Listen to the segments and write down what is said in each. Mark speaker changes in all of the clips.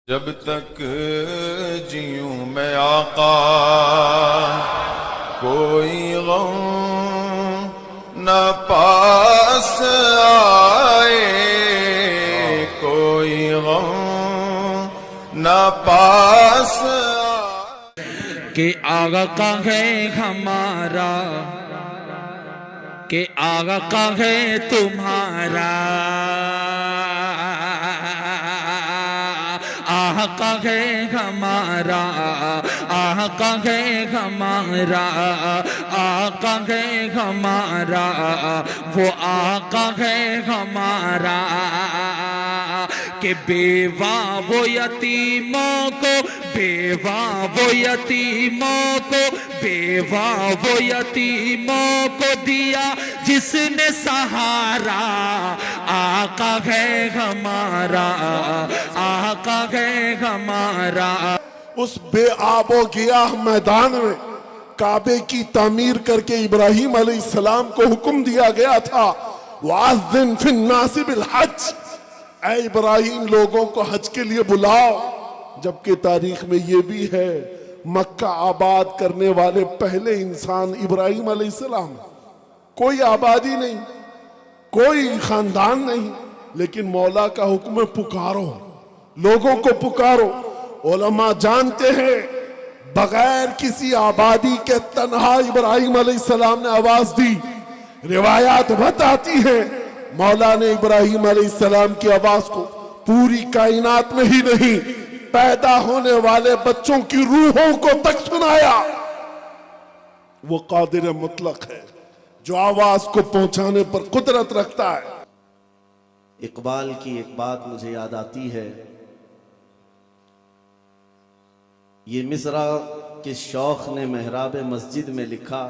Speaker 1: جب تک جیوں میں آقا کوئی غم نہ پاس آئے، کوئی غم نہ پاس آئے
Speaker 2: کہ آقا ہے ہمارا، کہ آقا ہے تمہارا، آقا ہے ہمارا، آقا ہے ہمارا، آقا ہے ہمارا، وہ آقا ہے ہمارا کہ بیوہ وہ یتیموں کو، بیوہ وہ یتیموں کو، بیوہ وہ یتیموں کو دیا جس نے سہارا، آقا ہے ہمارا، آقا ہے ہمارا۔
Speaker 3: اس بے آب و گیاہ میدان میں کعبے کی تعمیر کر کے ابراہیم علیہ السلام کو حکم دیا گیا تھا وَأَذِّن فِي النَّاسِ بِالْحَجِّ، اے ابراہیم لوگوں کو حج کے لیے بلاؤ۔ جبکہ تاریخ میں یہ بھی ہے مکہ آباد کرنے والے پہلے انسان ابراہیم علیہ السلام، کوئی آبادی نہیں، کوئی خاندان نہیں، لیکن مولا کا حکم ہے پکارو، لوگوں کو پکارو۔ علماء جانتے ہیں بغیر کسی آبادی کے تنہا ابراہیم علیہ السلام نے آواز دی۔ روایات بتاتی ہیں مولا نے ابراہیم علیہ السلام کی آواز کو پوری کائنات میں ہی نہیں، پیدا ہونے والے بچوں کی روحوں کو تک سنایا۔ وہ قادر مطلق ہے جو آواز کو پہنچانے پر قدرت رکھتا ہے۔
Speaker 4: اقبال کی ایک بات مجھے یاد آتی ہے، یہ مصرع کس شوخ نے محراب مسجد میں لکھا،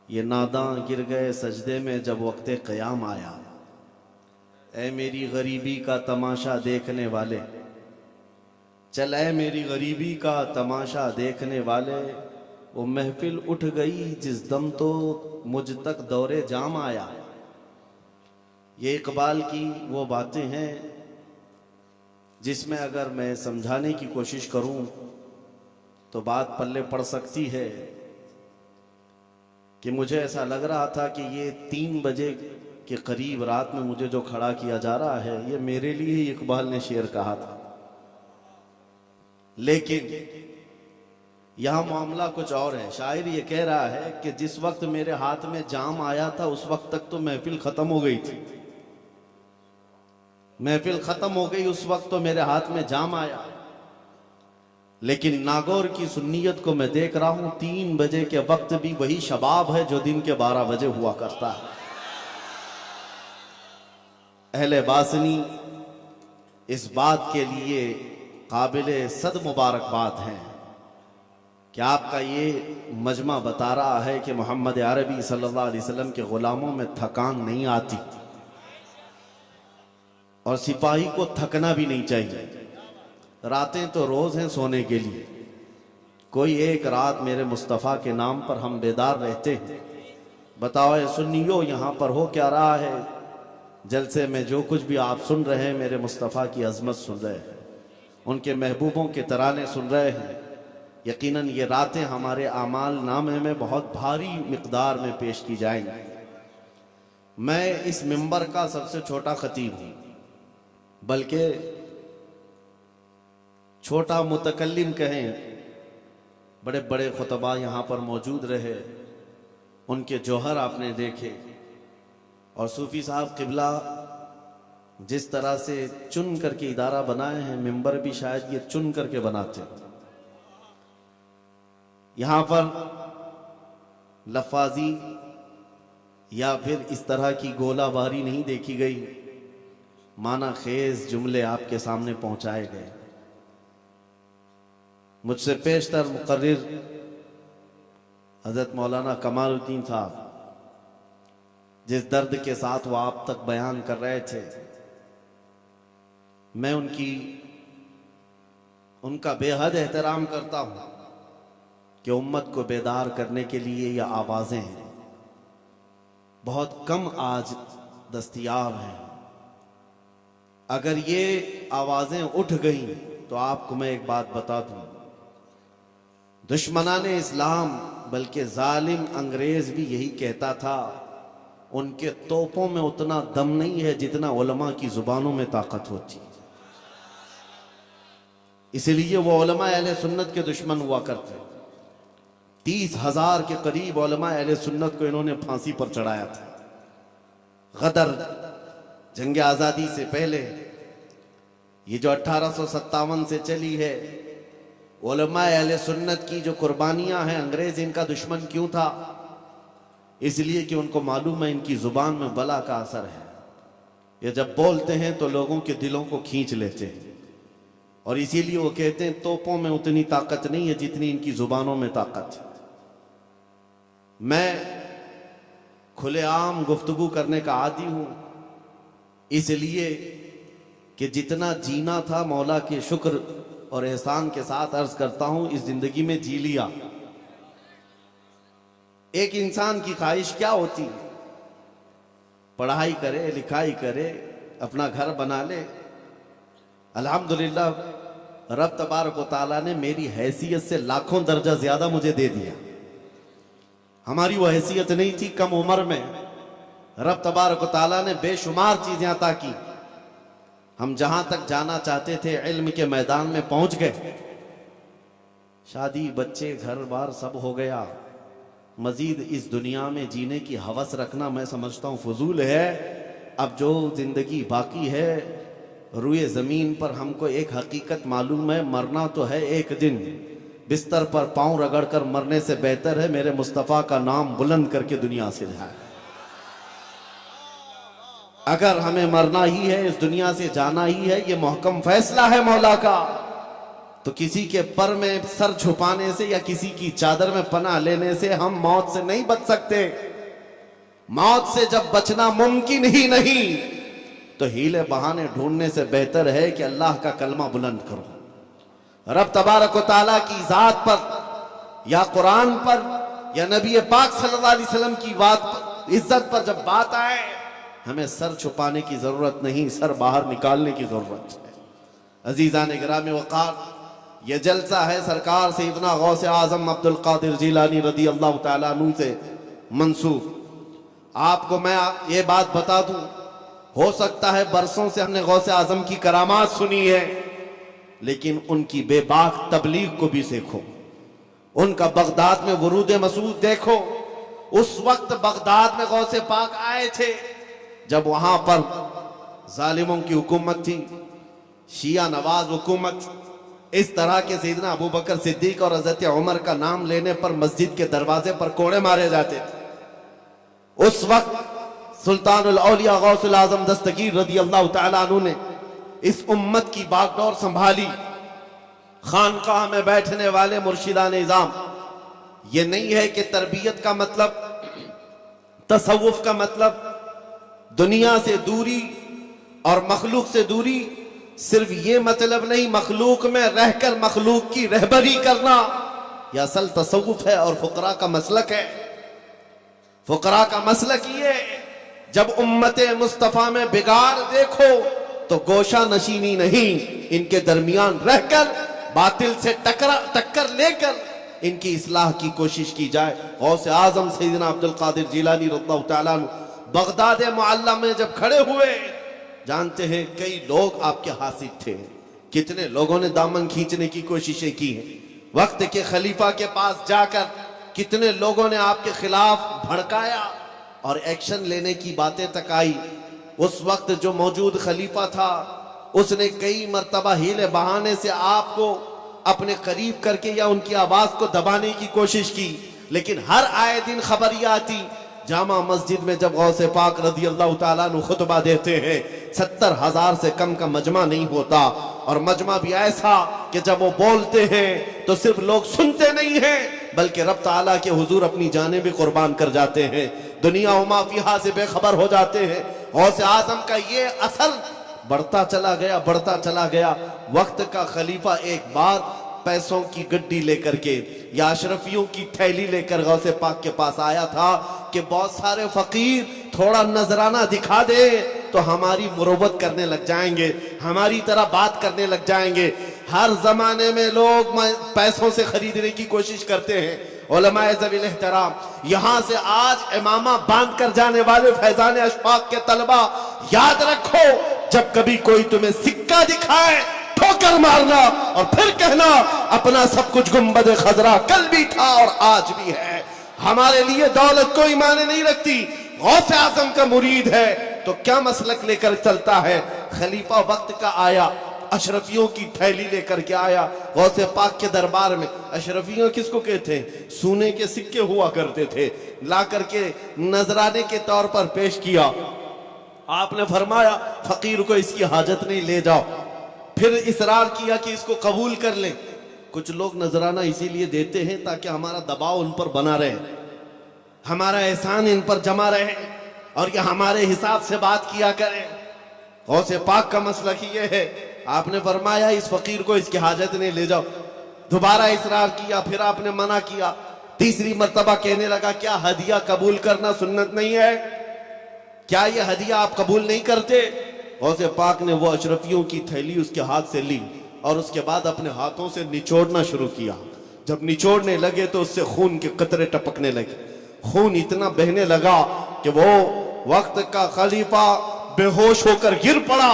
Speaker 4: یہ ناداں گر گئے سجدے میں جب وقت قیام آیا، اے میری غریبی کا تماشا دیکھنے والے، چل اے میری غریبی کا تماشا دیکھنے والے، وہ محفل اٹھ گئی جس دم تو مجھ تک دور جام آیا۔ یہ اقبال کی وہ باتیں ہیں جس میں اگر میں سمجھانے کی کوشش کروں تو بات پلے پڑ سکتی ہے کہ مجھے ایسا لگ رہا تھا کہ یہ 3 بجے کے قریب رات میں مجھے جو کھڑا کیا جا رہا ہے یہ میرے لیے ہی اقبال نے شعر کہا تھا، لیکن یہاں معاملہ کچھ اور ہے۔ شاعر یہ کہہ رہا ہے کہ جس وقت میرے ہاتھ میں جام آیا تھا اس وقت تک تو محفل ختم ہو گئی تھی، محفل ختم ہو گئی اس وقت تو میرے ہاتھ میں جام آیا، لیکن ناگور کی سنیت کو میں دیکھ رہا ہوں 3 بجے کے وقت بھی وہی شباب ہے جو دن کے 12 بجے ہوا کرتا ہے۔ اہل باسنی اس بات کے لیے قابل صد مبارکباد ہیں کہ آپ کا یہ مجمع بتا رہا ہے کہ محمد عربی صلی اللہ علیہ وسلم کے غلاموں میں تھکان نہیں آتی، اور سپاہی کو تھکنا بھی نہیں چاہیے۔ راتیں تو روز ہیں سونے کے لیے، کوئی ایک رات میرے مصطفیٰ کے نام پر ہم بیدار رہتے ہیں۔ بتاؤ اے سنیو یہاں پر ہو کیا رہا ہے؟ جلسے میں جو کچھ بھی آپ سن رہے ہیں میرے مصطفیٰ کی عظمت سن رہے ہیں، ان کے محبوبوں کے ترانے سن رہے ہیں۔ یقیناً یہ راتیں ہمارے اعمال نامے میں بہت بھاری مقدار میں پیش کی جائیں گی۔ میں اس منبر کا سب سے چھوٹا خطیب ہوں، بلکہ چھوٹا متکلم کہیں، بڑے بڑے خطباء یہاں پر موجود رہے، ان کے جوہر آپ نے دیکھے، اور صوفی صاحب قبلہ جس طرح سے چن کر کے ادارہ بنائے ہیں، منبر بھی شاید یہ چن کر کے بناتے ہیں۔ یہاں پر لفاظی یا پھر اس طرح کی گولہ باری نہیں دیکھی گئی، معنی خیز جملے آپ کے سامنے پہنچائے گئے۔ مجھ سے پیشتر مقرر حضرت مولانا کمال الدین صاحب جس درد کے ساتھ وہ آپ تک بیان کر رہے تھے، میں ان کا بے حد احترام کرتا ہوں کہ امت کو بیدار کرنے کے لیے یہ آوازیں ہیں، بہت کم آج دستیاب ہیں۔ اگر یہ آوازیں اٹھ گئیں تو آپ کو میں ایک بات بتا دوں، دشمنان اسلام بلکہ ظالم انگریز بھی یہی کہتا تھا، ان کے توپوں میں اتنا دم نہیں ہے جتنا علماء کی زبانوں میں طاقت ہوتی، اس لیے وہ علماء اہل سنت کے دشمن ہوا کرتے۔ 30,000 کے قریب علماء اہل سنت کو انہوں نے پھانسی پر چڑھایا تھا۔ غدر جنگ آزادی سے پہلے یہ جو 1857 سے چلی ہے، علماء اہل سنت کی جو قربانیاں ہیں، انگریز ان کا دشمن کیوں تھا؟ اس لیے کہ ان کو معلوم ہے ان کی زبان میں بلا کا اثر ہے، یہ جب بولتے ہیں تو لوگوں کے دلوں کو کھینچ لیتے ہیں، اور اسی لیے وہ کہتے ہیں توپوں میں اتنی طاقت نہیں ہے جتنی ان کی زبانوں میں طاقت ہے۔ میں کھلے عام گفتگو کرنے کا عادی ہوں، اس لیے کہ جتنا جینا تھا مولا کے شکر اور احسان کے ساتھ عرض کرتا ہوں اس زندگی میں جی لیا۔ ایک انسان کی خواہش کیا ہوتی؟ پڑھائی کرے، لکھائی کرے، اپنا گھر بنا لے۔ الحمدللہ رب تبارک و تعالیٰ نے میری حیثیت سے لاکھوں درجہ زیادہ مجھے دے دیا۔ ہماری وہ حیثیت نہیں تھی، کم عمر میں رب تبارک و تعالیٰ نے بے شمار چیزیں عطا کی، ہم جہاں تک جانا چاہتے تھے علم کے میدان میں پہنچ گئے۔ شادی، بچے، گھر بار سب ہو گیا، مزید اس دنیا میں جینے کی ہوس رکھنا میں سمجھتا ہوں فضول ہے۔ اب جو زندگی باقی ہے روئے زمین پر، ہم کو ایک حقیقت معلوم ہے، مرنا تو ہے ایک دن، بستر پر پاؤں رگڑ کر مرنے سے بہتر ہے میرے مصطفیٰ کا نام بلند کر کے دنیا سے جائے۔ اگر ہمیں مرنا ہی ہے، اس دنیا سے جانا ہی ہے، یہ محکم فیصلہ ہے مولا کا، تو کسی کے پر میں سر چھپانے سے یا کسی کی چادر میں پناہ لینے سے ہم موت سے نہیں بچ سکتے۔ موت سے جب بچنا ممکن ہی نہیں تو ہیلے بہانے ڈھونڈنے سے بہتر ہے کہ اللہ کا کلمہ بلند کرو۔ رب تبارک و تعالیٰ کی ذات پر یا قرآن پر یا نبی پاک صلی اللہ علیہ وسلم کی بات پر، عزت پر جب بات آئے، ہمیں سر چھپانے کی ضرورت نہیں، سر باہر نکالنے کی ضرورت ہے۔ عزیزان گرامی وقار، یہ جلسہ ہے سرکار سیدنا غوث اعظم عبد القادر جیلانی رضی اللہ تعالیٰ عنہ سے منسوب۔ آپ کو میں یہ بات بتا دوں، ہو سکتا ہے برسوں سے ہم نے غوث اعظم کی کرامات سنی ہے، لیکن ان کی بے باک تبلیغ کو بھی دیکھو، ان کا بغداد میں ورود مسعود دیکھو۔ اس وقت بغداد میں غوث پاک آئے تھے جب وہاں پر ظالموں کی حکومت تھی، شیعہ نواز حکومت۔ اس طرح کے سیدنا ابو بکر صدیق اور حضرت عمر کا نام لینے پر مسجد کے دروازے پر کوڑے مارے جاتے تھے۔ اس وقت سلطان الاولیاء غوث الاعظم دستگیر رضی اللہ تعالیٰ عنہ نے اس امت کی باغ ڈور سنبھالی۔ خانقاہ میں بیٹھنے والے مرشدان نظام، یہ نہیں ہے کہ تربیت کا مطلب، تصوف کا مطلب دنیا سے دوری اور مخلوق سے دوری، صرف یہ مطلب نہیں، مخلوق میں رہ کر مخلوق کی رہبری کرنا یہ اصل تصوف ہے اور فقراء کا مسلک ہے۔ فقراء کا مسلک یہ، جب امت مصطفیٰ میں بگاڑ دیکھو تو گوشہ نشینی نہیں، ان کے درمیان رہ کر باطل سے ٹکر لے کر ان کی اصلاح کی کوشش کی جائے۔ غوث اعظم سیدنا عبد القادر جیلانی رضی اللہ تعالیٰ عنہ بغداد معلی میں جب کھڑے ہوئے، جانتے ہیں کئی لوگ آپ کے حاسد تھے، کتنے لوگوں نے دامن کھینچنے کی کوششیں کی ہیں، وقت کے خلیفہ کے پاس جا کر کتنے لوگوں نے آپ کے خلاف بھڑکایا اور ایکشن لینے کی باتیں تک آئی۔ اس وقت جو موجود خلیفہ تھا اس نے کئی مرتبہ ہیلے بہانے سے آپ کو اپنے قریب کر کے یا ان کی آواز کو دبانے کی کوشش کی، لیکن ہر آئے دن خبر یہ آتی، جامع مسجد میں جب غوث پاک رضی اللہ تعالیٰ عنہ خطبہ دیتے ہیں 70,000 سے کم کا مجمع نہیں ہوتا، اور مجمع بھی ایسا کہ جب وہ بولتے ہیں تو صرف لوگ سنتے نہیں ہیں بلکہ رب تعالیٰ کے حضور اپنی جانیں بھی قربان کر جاتے ہیں، دنیا و ما فیہا سے بے خبر ہو جاتے ہیں۔ غوث اعظم کا یہ اثر بڑھتا چلا گیا۔ وقت کا خلیفہ ایک بار پیسوں کی گڈی لے کر کے یا اشرفیوں کی تھیلی لے کر غوث پاک کے پاس آیا تھا کہ بہت سارے فقیر تھوڑا نذرانہ دکھا دے تو ہماری مروت کرنے لگ جائیں گے، ہماری طرح بات کرنے لگ جائیں گے۔ ہر زمانے میں لوگ پیسوں سے خریدنے کی کوشش کرتے ہیں. علماء ذویل احترام، یہاں سے آج امامہ باندھ کر جانے والے فیضان اشفاق کے طلبہ، یاد رکھو جب کبھی کوئی تمہیں سکہ دکھائے ٹھوکر مارنا اور پھر کہنا اپنا سب کچھ گنبد خضرا کل بھی تھا اور آج بھی ہے. ہمارے لیے دولت کوئی معنی نہیں رکھتی. غوث اعظم کا مرید ہے تو کیا مسلک لے کر چلتا ہے؟ خلیفہ وقت کا آیا، اشرفیوں کی تھیلی لے کر کے آیا غوث پاک کے دربار میں. اشرفیوں کس کو کہتے ہیں؟ سونے کے سکے ہوا کرتے تھے، لا کر کے نذرانے کے طور پر پیش کیا. آپ نے فرمایا فقیر کو اس کی حاجت نہیں، لے جاؤ. پھر اصرار کیا کہ اس کو قبول کر لیں. کچھ لوگ نذرانہ اسی لیے دیتے ہیں تاکہ ہمارا دباؤ ان پر بنا رہے، ہمارا احسان ان پر جمع رہے اور یہ ہمارے حساب سے بات کیا کریں. غوث پاک کا مسلک یہ ہے. آپ نے فرمایا اس فقیر کو اس کی حاجت نہیں، لے جاؤ. دوبارہ اصرار کیا، پھر آپ نے منع کیا. تیسری مرتبہ کہنے لگا کیا ہدیہ قبول کرنا سنت نہیں ہے؟ کیا یہ ہدیہ آپ قبول نہیں کرتے؟ غوث پاک نے وہ اشرفیوں کی تھیلی اس کے ہاتھ سے لی اور اس کے بعد اپنے ہاتھوں سے نچوڑنا شروع کیا. جب نچوڑنے لگے تو اس سے خون کے قطرے ٹپکنے لگے. خون اتنا بہنے لگا کہ وہ وقت کا خلیفہ بے ہوش ہو کر گر پڑا.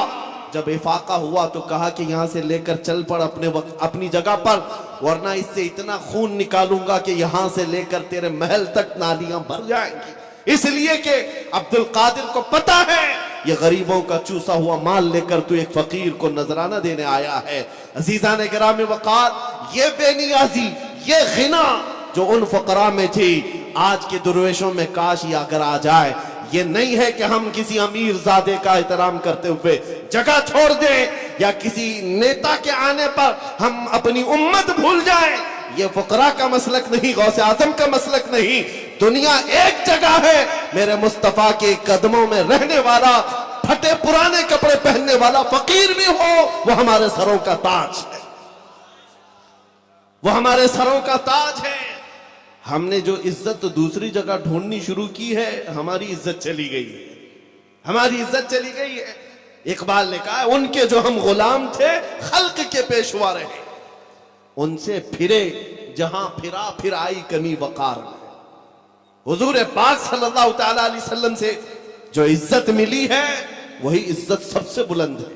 Speaker 4: جب افاقہ ہوا تو کہا کہ یہاں سے لے کر چل پڑ اپنی جگہ پر، ورنہ اس سے اتنا خون نکالوں گا کہ یہاں سے لے کر تیرے محل تک نالیاں بھر جائیں گی. اس لیے کہ عبد القادر کو پتا ہے یہ غریبوں کا چوسا ہوا مال لے کر تو ایک فقیر کو نذرانہ دینے آیا ہے. عزیزان گرامی وقار، یہ بے نیازی، یہ غنا جو ان فقراء میں تھی آج کے درویشوں میں کاش یہ اگر آ جائے. یہ نہیں ہے کہ ہم کسی امیر زادے کا احترام کرتے ہوئے جگہ چھوڑ دیں یا کسی نیتا کے آنے پر ہم اپنی امت بھول جائیں. یہ فقراء کا مسلک نہیں، غوث اعظم کا مسلک نہیں. دنیا ایک جگہ ہے، میرے مصطفیٰ کے قدموں میں رہنے والا، پھٹے پرانے کپڑے پہننے والا فقیر بھی ہو، وہ ہمارے سروں کا تاج ہے، وہ ہمارے سروں کا تاج ہے. ہم نے جو عزت دوسری جگہ ڈھونڈنی شروع کی ہے، ہماری عزت چلی گئی ہے، ہماری عزت چلی گئی ہے. اقبال نے کہا ان کے جو ہم غلام تھے خلق کے پیشوا رہے، ان سے پھرے جہاں پھرا پھر آئی کمی وقار. حضور پاک صلی اللہ تعالی علیہ وسلم سے جو عزت ملی ہے وہی عزت سب سے بلند ہے،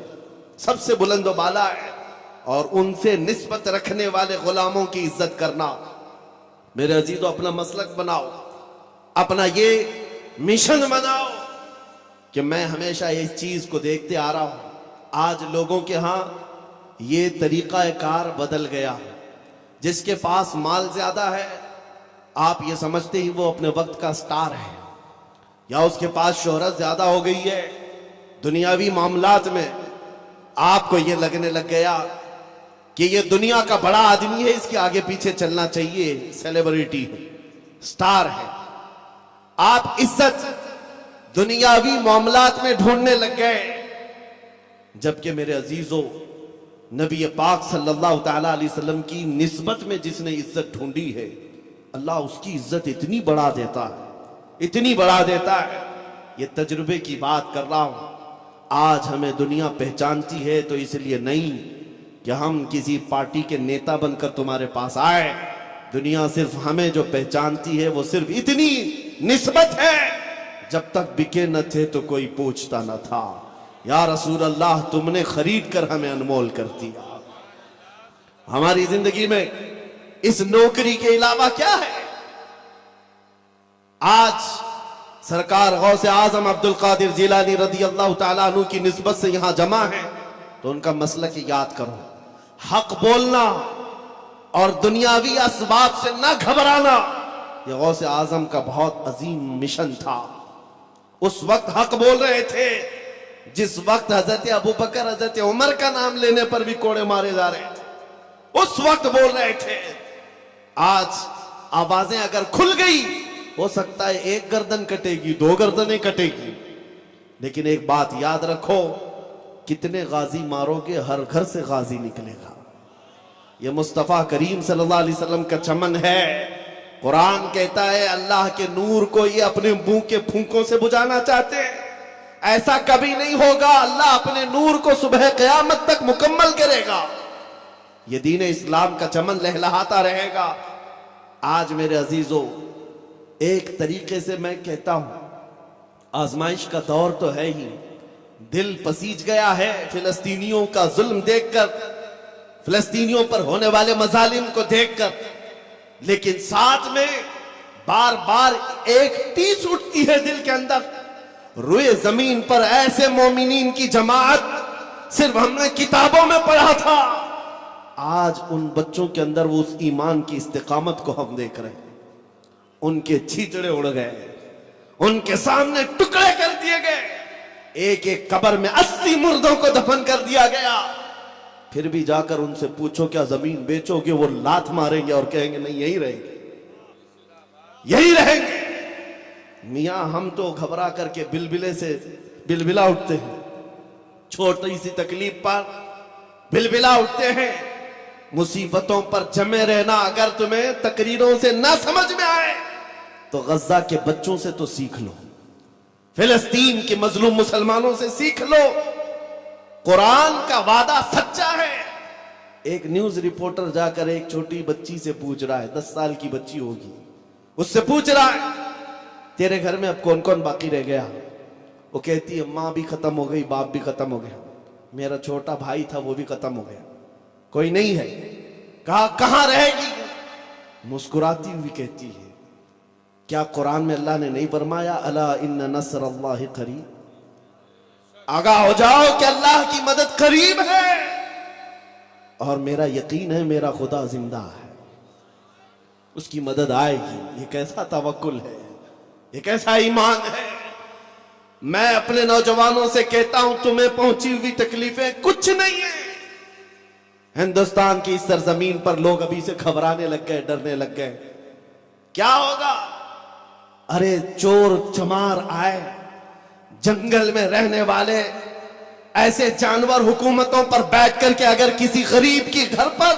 Speaker 4: سب سے بلند و بالا ہے. اور ان سے نسبت رکھنے والے غلاموں کی عزت کرنا، میرے عزیزو اپنا مسلک بناؤ، اپنا یہ مشن بناؤ کہ میں ہمیشہ اس چیز کو دیکھتے آ رہا ہوں. آج لوگوں کے ہاں یہ طریقہ کار بدل گیا. جس کے پاس مال زیادہ ہے آپ یہ سمجھتے ہی وہ اپنے وقت کا سٹار ہے، یا اس کے پاس شہرت زیادہ ہو گئی ہے. دنیاوی معاملات میں آپ کو یہ لگنے لگ گیا کہ یہ دنیا کا بڑا آدمی ہے، اس کے آگے پیچھے چلنا چاہیے، سیلیبریٹی ہے، سٹار ہے. آپ عزت دنیاوی معاملات میں ڈھونڈنے لگ گئے، جبکہ میرے عزیزو نبی پاک صلی اللہ تعالی علیہ وسلم کی نسبت میں جس نے عزت ڈھونڈی ہے اللہ اس کی عزت اتنی بڑھا دیتا ہے، اتنی بڑھا دیتا ہے. یہ تجربے کی بات کر رہا ہوں. آج ہمیں دنیا پہچانتی ہے تو اس لیے نہیں کہ ہم کسی پارٹی کے نیتا بن کر تمہارے پاس آئے. دنیا صرف ہمیں جو پہچانتی ہے وہ صرف اتنی نسبت ہے، جب تک بکے نہ تھے تو کوئی پوچھتا نہ تھا. یا رسول اللہ تم نے خرید کر ہمیں انمول کر دیا. ہماری زندگی میں اس نوکری کے علاوہ کیا ہے؟ آج سرکار غوث اعظم عبد القادر جیلانی رضی اللہ تعالیٰ عنہ کی نسبت سے یہاں جمع ہیں تو ان کا مسلک یاد کرو. حق بولنا اور دنیاوی اسباب سے نہ گھبرانا یہ غوث اعظم کا بہت عظیم مشن تھا. اس وقت حق بول رہے تھے جس وقت حضرت ابوبکر حضرت عمر کا نام لینے پر بھی کوڑے مارے جا رہے تھے، اس وقت بول رہے تھے. آج آوازیں اگر کھل گئی ہو سکتا ہے ایک گردن کٹے گی، دو گردنیں کٹے گی، لیکن ایک بات یاد رکھو، کتنے غازی مارو گے ہر گھر سے غازی نکلے گا. یہ مصطفیٰ کریم صلی اللہ علیہ وسلم کا چمن ہے. قرآن کہتا ہے اللہ کے نور کو یہ اپنے منہ کے پھونکوں سے بجھانا چاہتے ہیں، ایسا کبھی نہیں ہوگا. اللہ اپنے نور کو صبح قیامت تک مکمل کرے گا. یہ دین اسلام کا چمن لہلہاتا رہے گا۔ آج میرے عزیزو، ایک طریقے سے میں کہتا ہوں آزمائش کا دور تو ہے ہی، دل پسیج گیا ہے فلسطینیوں کا ظلم دیکھ کر، فلسطینیوں پر ہونے والے مظالم کو دیکھ کر، لیکن ساتھ میں بار بار ایک ٹیس اٹھتی ہے دل کے اندر، روئے زمین پر ایسے مومنین کی جماعت صرف ہم نے کتابوں میں پڑھا تھا، آج ان بچوں کے اندر وہ اس ایمان کی استقامت کو ہم دیکھ رہے ہیں۔ ان کے چھیچڑے اڑ گئے، ان کے سامنے ٹکڑے کر دیے گئے، ایک ایک قبر میں 80 مردوں کو دفن کر دیا گیا۔ پھر بھی جا کر ان سے پوچھو کیا زمین بیچو گے؟ وہ لات ماریں گے اور کہیں گے نہیں، یہی رہیں گے، یہی رہیں گے۔ میاں ہم تو گھبرا کر کے بلبلے سے بلبلا اٹھتے ہیں، چھوٹی سی تکلیف پر بلبلا اٹھتے ہیں۔ مصیبتوں پر جمے رہنا اگر تمہیں تقریروں سے نہ سمجھ میں آئے تو غزہ کے بچوں سے تو سیکھ لو، فلسطین کے مظلوم مسلمانوں سے سیکھ لو۔ قرآن کا وعدہ سچا ہے۔ ایک نیوز رپورٹر جا کر ایک چھوٹی بچی سے پوچھ رہا ہے، 10 سال کی بچی ہوگی، اس سے پوچھ رہا ہے تیرے گھر میں اب کون کون باقی رہ گیا؟ وہ کہتی ہے ماں بھی ختم ہو گئی، باپ بھی ختم ہو گیا، میرا چھوٹا بھائی تھا وہ بھی ختم ہو گیا، کوئی نہیں ہے۔ کہا کہاں رہے گی؟ مسکراتی ہوئی کہتی ہے کیا قرآن میں اللہ نے نہیں فرمایا الا ان نصر اللہ قریب؟ آگاہ ہو جاؤ کہ اللہ کی مدد قریب ہے، اور میرا یقین ہے میرا خدا زندہ ہے، اس کی مدد آئے گی۔ یہ کیسا توکل ہے، یہ کیسا ایمان ہے۔ میں اپنے نوجوانوں سے کہتا ہوں تمہیں پہنچی ہوئی تکلیفیں کچھ نہیں ہیں۔ ہندوستان کی اس سرزمین پر لوگ ابھی سے گھبرانے لگ گئے، ڈرنے لگ گئے، کیا ہوگا؟ ارے چور چمار آئے، جنگل میں رہنے والے ایسے جانور حکومتوں پر بیٹھ کر کے اگر کسی غریب کی گھر پر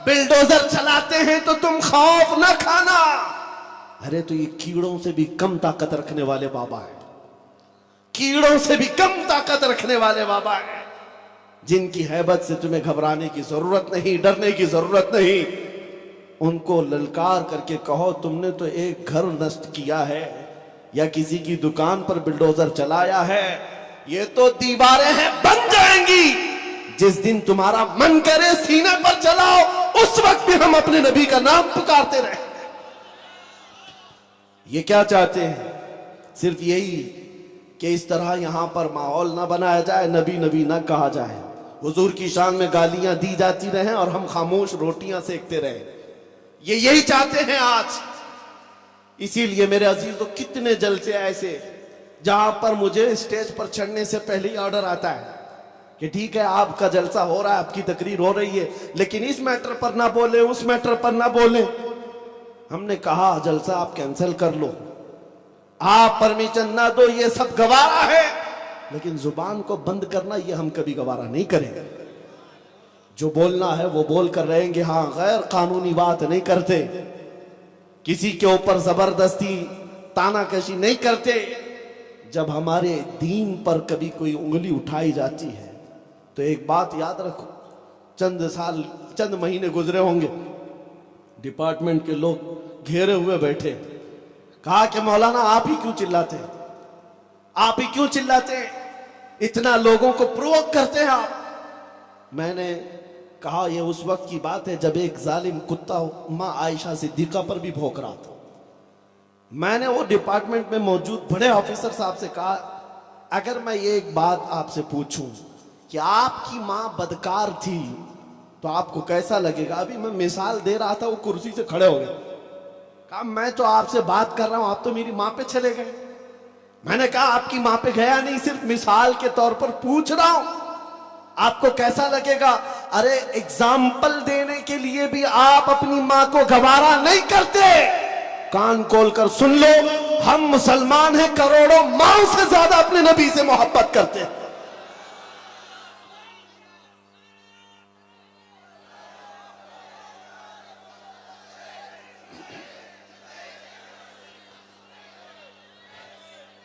Speaker 4: بلڈوزر چلاتے ہیں تو تم خوف نہ کھانا۔ ارے تو یہ کیڑوں سے بھی کم طاقت رکھنے والے بابا ہیں، کیڑوں سے بھی کم طاقت رکھنے والے بابا ہیں، جن کی ہیبت سے تمہیں گھبرانے کی ضرورت نہیں، ڈرنے کی ضرورت نہیں۔ ان کو للکار کر کے کہو تم نے تو ایک گھر نشٹ کیا ہے یا کسی کی دکان پر بلڈوزر چلایا ہے، یہ تو دیواریں ہیں بن جائیں گی۔ جس دن تمہارا من کرے سینے پر چلاؤ، اس وقت بھی ہم اپنے نبی کا نام پکارتے رہیں۔ یہ کیا چاہتے ہیں؟ صرف یہی کہ اس طرح یہاں پر ماحول نہ بنایا جائے، نبی نبی نہ کہا جائے، حضور کی شان میں گالیاں دی جاتی رہیں اور ہم خاموش روٹیاں سیکتے رہیں۔ یہ یہی چاہتے ہیں آج۔ اسی لیے میرے عزیزو کتنے جلسے ایسے جہاں پر مجھے اسٹیج پر چڑھنے سے پہلے ہی آرڈر آتا ہے کہ ٹھیک ہے آپ کا جلسہ ہو رہا ہے، آپ کی تقریر ہو رہی ہے، لیکن اس میٹر پر نہ بولیں، اس میٹر پر نہ بولیں۔ ہم نے کہا جلسہ آپ کینسل کر لو، آپ پرمیشن نہ دو، یہ سب گوارا ہے، لیکن زبان کو بند کرنا یہ ہم کبھی گوارا نہیں کریں گے۔ جو بولنا ہے وہ بول کر رہیں گے، ہاں غیر قانونی بات نہیں کرتے، کسی کے اوپر زبردستی تانا کشی نہیں کرتے۔ جب ہمارے دین پر کبھی کوئی انگلی اٹھائی جاتی ہے تو ایک بات یاد رکھو، چند مہینے گزرے ہوں گے، ڈپارٹمنٹ کے لوگ گھیرے ہوئے بیٹھے، کہا کہ مولانا آپ ہی کیوں چلاتے ہیں، آپ ہی کیوں چلاتے ہیں، اتنا لوگوں کو پرووک کرتے ہیں آپ۔ میں نے کہا یہ اس وقت کی بات ہے جب ایک ظالم کتا ماں عائشہ صدیقہ پر بھی بھونک رہا تھا۔ میں نے وہ ڈپارٹمنٹ میں موجود بڑے آفیسر صاحب سے کہا اگر میں یہ ایک بات آپ سے پوچھوں کہ آپ کی ماں بدکار تھی تو آپ کو کیسا لگے گا؟ ابھی میں مثال دے رہا تھا، وہ کرسی سے کھڑے ہو گئے، کہا میں تو آپ سے بات کر رہا ہوں، آپ تو میری ماں پہ چلے گئے۔ میں نے کہا آپ کی ماں پہ گیا نہیں، صرف مثال کے طور پر پوچھ رہا ہوں، آپ کو کیسا لگے گا؟ ارے اگزامپل دینے کے لیے بھی آپ اپنی ماں کو گوارا نہیں کرتے۔ کان کھول کر سن لو، ہم مسلمان ہیں، کروڑوں ماؤں سے زیادہ اپنے نبی سے محبت کرتے ہیں۔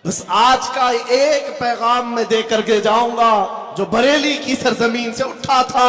Speaker 4: بس آج کا ایک پیغام میں دے کر کے جاؤں گا جو بریلی کی سرزمین سے اٹھا تھا،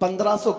Speaker 4: 1500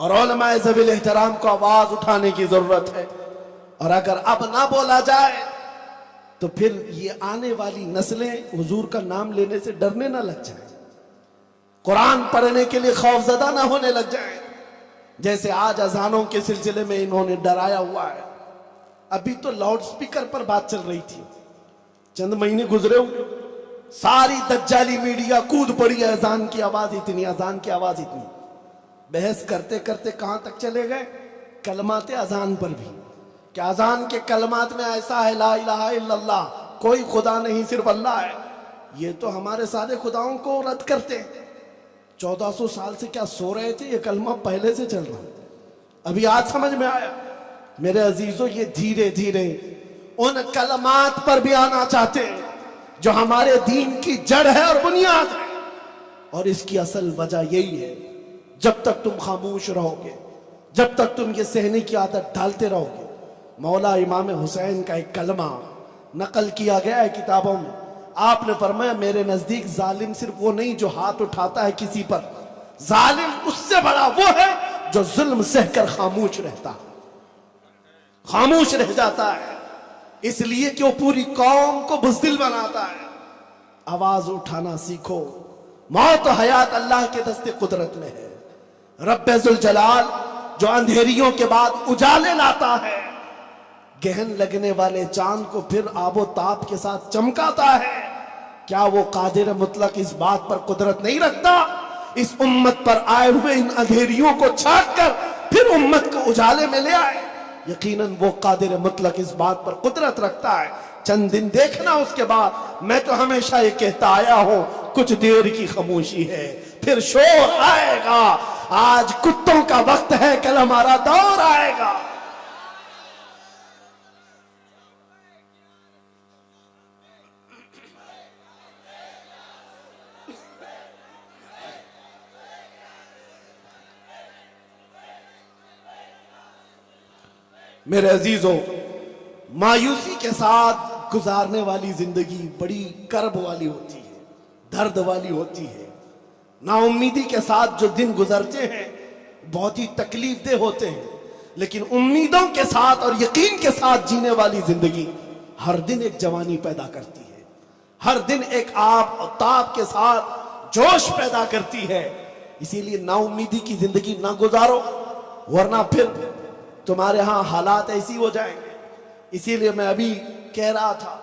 Speaker 4: اور علماء ذوی الاحترام کو آواز اٹھانے کی ضرورت ہے. اور اگر اب نہ بولا جائے تو پھر یہ آنے والی نسلیں حضور کا نام لینے سے ڈرنے نہ لگ جائیں, قرآن پڑھنے کے لیے خوف زدہ نہ ہونے لگ جائیں, جیسے آج اذانوں کے سلسلے میں انہوں نے ڈرایا ہوا ہے. ابھی تو لاؤڈ سپیکر پر بات چل رہی تھی, چند مہینے گزرے ہوئے, ساری دجالی میڈیا کود پڑی ہے, اذان کی آواز اتنی, اذان کی آواز اتنی. بحث کرتے کرتے کہاں تک چلے گئے؟ کلمات اذان پر بھی, کہ اذان کے کلمات میں ایسا ہے لا الہ الا اللہ, کوئی خدا نہیں صرف اللہ ہے. یہ تو ہمارے سارے خداؤں کو رد کرتے ہیں. 1400 سال سے کیا سو رہے تھے؟ یہ کلمہ پہلے سے چل رہا, ابھی آج سمجھ میں آیا. میرے عزیزوں, یہ دھیرے دھیرے ان کلمات پر بھی آنا چاہتے ہیں جو ہمارے دین کی جڑ ہے اور بنیاد ہے. اور اس کی اصل وجہ یہی ہے, جب تک تم خاموش رہو گے, جب تک تم یہ سہنے کی عادت ڈالتے رہو گے. مولا امام حسین کا ایک کلمہ نقل کیا گیا ہے کتابوں میں. آپ نے فرمایا میرے نزدیک ظالم صرف وہ نہیں جو ہاتھ اٹھاتا ہے کسی پر, ظالم اس سے بڑا وہ ہے جو ظلم سہ کر خاموش رہتا, خاموش رہ جاتا ہے, اس لیے کہ وہ پوری قوم کو بزدل بناتا ہے. آواز اٹھانا سیکھو, موت و حیات اللہ کے دست قدرت میں ہے. رب ذوالجلال جو اندھیریوں کے بعد اجالے لاتا ہے, گہن لگنے والے چاند کو پھر آب و تاب کے ساتھ چمکاتا ہے, کیا وہ قادر مطلق اس بات پر قدرت نہیں رکھتا اس امت پر آئے ہوئے ان اندھیریوں کو چھانٹ کر پھر امت کو اجالے میں لے آئے؟ یقیناً وہ قادر مطلق اس بات پر قدرت رکھتا ہے. چند دن دیکھنا, اس کے بعد میں تو ہمیشہ یہ کہتا آیا ہوں, کچھ دیر کی خاموشی ہے پھر شور آئے گا. آج کتوں کا وقت ہے, کل ہمارا دور آئے گا. میرے عزیزوں, مایوسی کے ساتھ گزارنے والی زندگی بڑی کرب والی ہوتی ہے, درد والی ہوتی ہے. نا امیدی کے ساتھ جو دن گزرتے ہیں بہت ہی تکلیف دہ ہوتے ہیں, لیکن امیدوں کے ساتھ اور یقین کے ساتھ جینے والی زندگی ہر دن ایک جوانی پیدا کرتی ہے, ہر دن ایک آب اور تاب کے ساتھ جوش پیدا کرتی ہے. اسی لیے نا امیدی کی زندگی نہ گزارو, ورنہ پھر تمہارے ہاں حالات ایسی ہو جائیں گے. اسی لیے میں ابھی کہہ رہا تھا,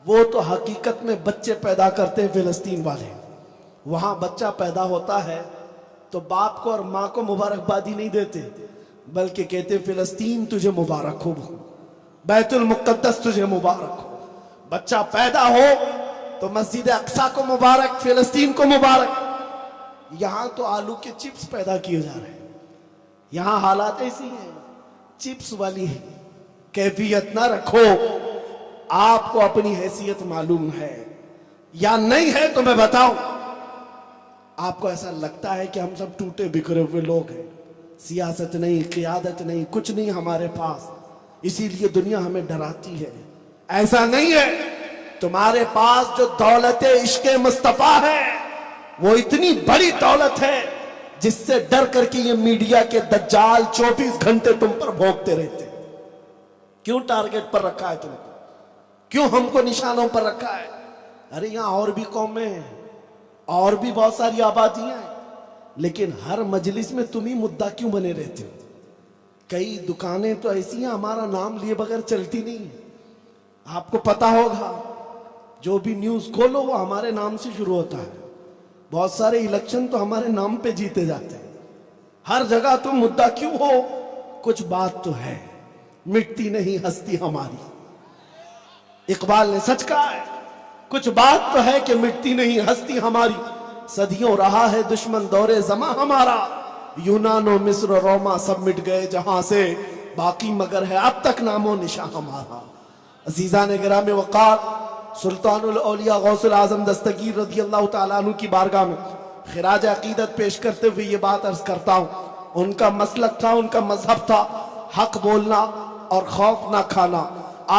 Speaker 4: وہ تو حقیقت میں بچے پیدا کرتے ہیں فلسطین والے. وہاں بچہ پیدا ہوتا ہے تو باپ کو اور ماں کو مبارکبادی نہیں دیتے, بلکہ کہتے فلسطین تجھے مبارک ہو, بیت المقدس تجھے مبارک ہو. بچہ پیدا ہو تو مسجد اقصی کو مبارک, فلسطین کو مبارک. یہاں تو آلو کے چپس پیدا کیے جا رہے ہیں. یہاں حالات ایسی ہیں, چپس والی ہے, کیفیت نہ رکھو. آپ کو اپنی حیثیت معلوم ہے یا نہیں ہے تو میں بتاؤں. آپ کو ایسا لگتا ہے کہ ہم سب ٹوٹے بکھرے ہوئے لوگ ہیں, سیاست نہیں, قیادت نہیں, کچھ نہیں ہمارے پاس, اسی لیے دنیا ہمیں ڈراتی ہے. ایسا نہیں ہے. تمہارے پاس جو دولت عشق مصطفیٰ ہے وہ اتنی بڑی دولت ہے جس سے ڈر کر کے یہ میڈیا کے دجال 24 گھنٹے تم پر بھونکتے رہتے. کیوں ٹارگٹ پر رکھا ہے تم کو, کیوں ہم کو نشانوں پر رکھا ہے؟ ارے یہاں اور بھی قومیں ہیں, اور بھی بہت ساری آبادیاں ہیں, لیکن ہر مجلس میں تم ہی مدعا کیوں بنے رہتے ہو؟ کئی دکانیں تو ایسی ہیں ہمارا نام لیے بغیر چلتی نہیں. آپ کو پتا ہوگا, جو بھی نیوز کھولو وہ ہمارے نام سے شروع ہوتا ہے. بہت سارے الیکشن تو ہمارے نام پہ جیتے جاتے ہیں. ہر جگہ تم مدعا کیوں ہو؟ کچھ بات تو ہے, مٹتی نہیں ہستی ہماری. اقبال نے سچ کہا ہے, کچھ بات تو ہے کہ مٹتی نہیں ہستی ہماری. صدیوں رہا ہے دشمن دور زماں ہمارا, یونان و مصر و روما سب مٹ گئے جہاں سے, باقی مگر ہے اب تک نام و نشاں ہمارا. عزیزان گرامی وقار, سلطان الاولیاء غوث العظم دستگیر رضی اللہ تعالیٰ عنہ کی بارگاہ میں خراج عقیدت پیش کرتے ہوئے یہ بات عرض کرتا ہوں. ان کا مسلک تھا, ان کا مذہب تھا حق بولنا اور خوف نہ کھانا.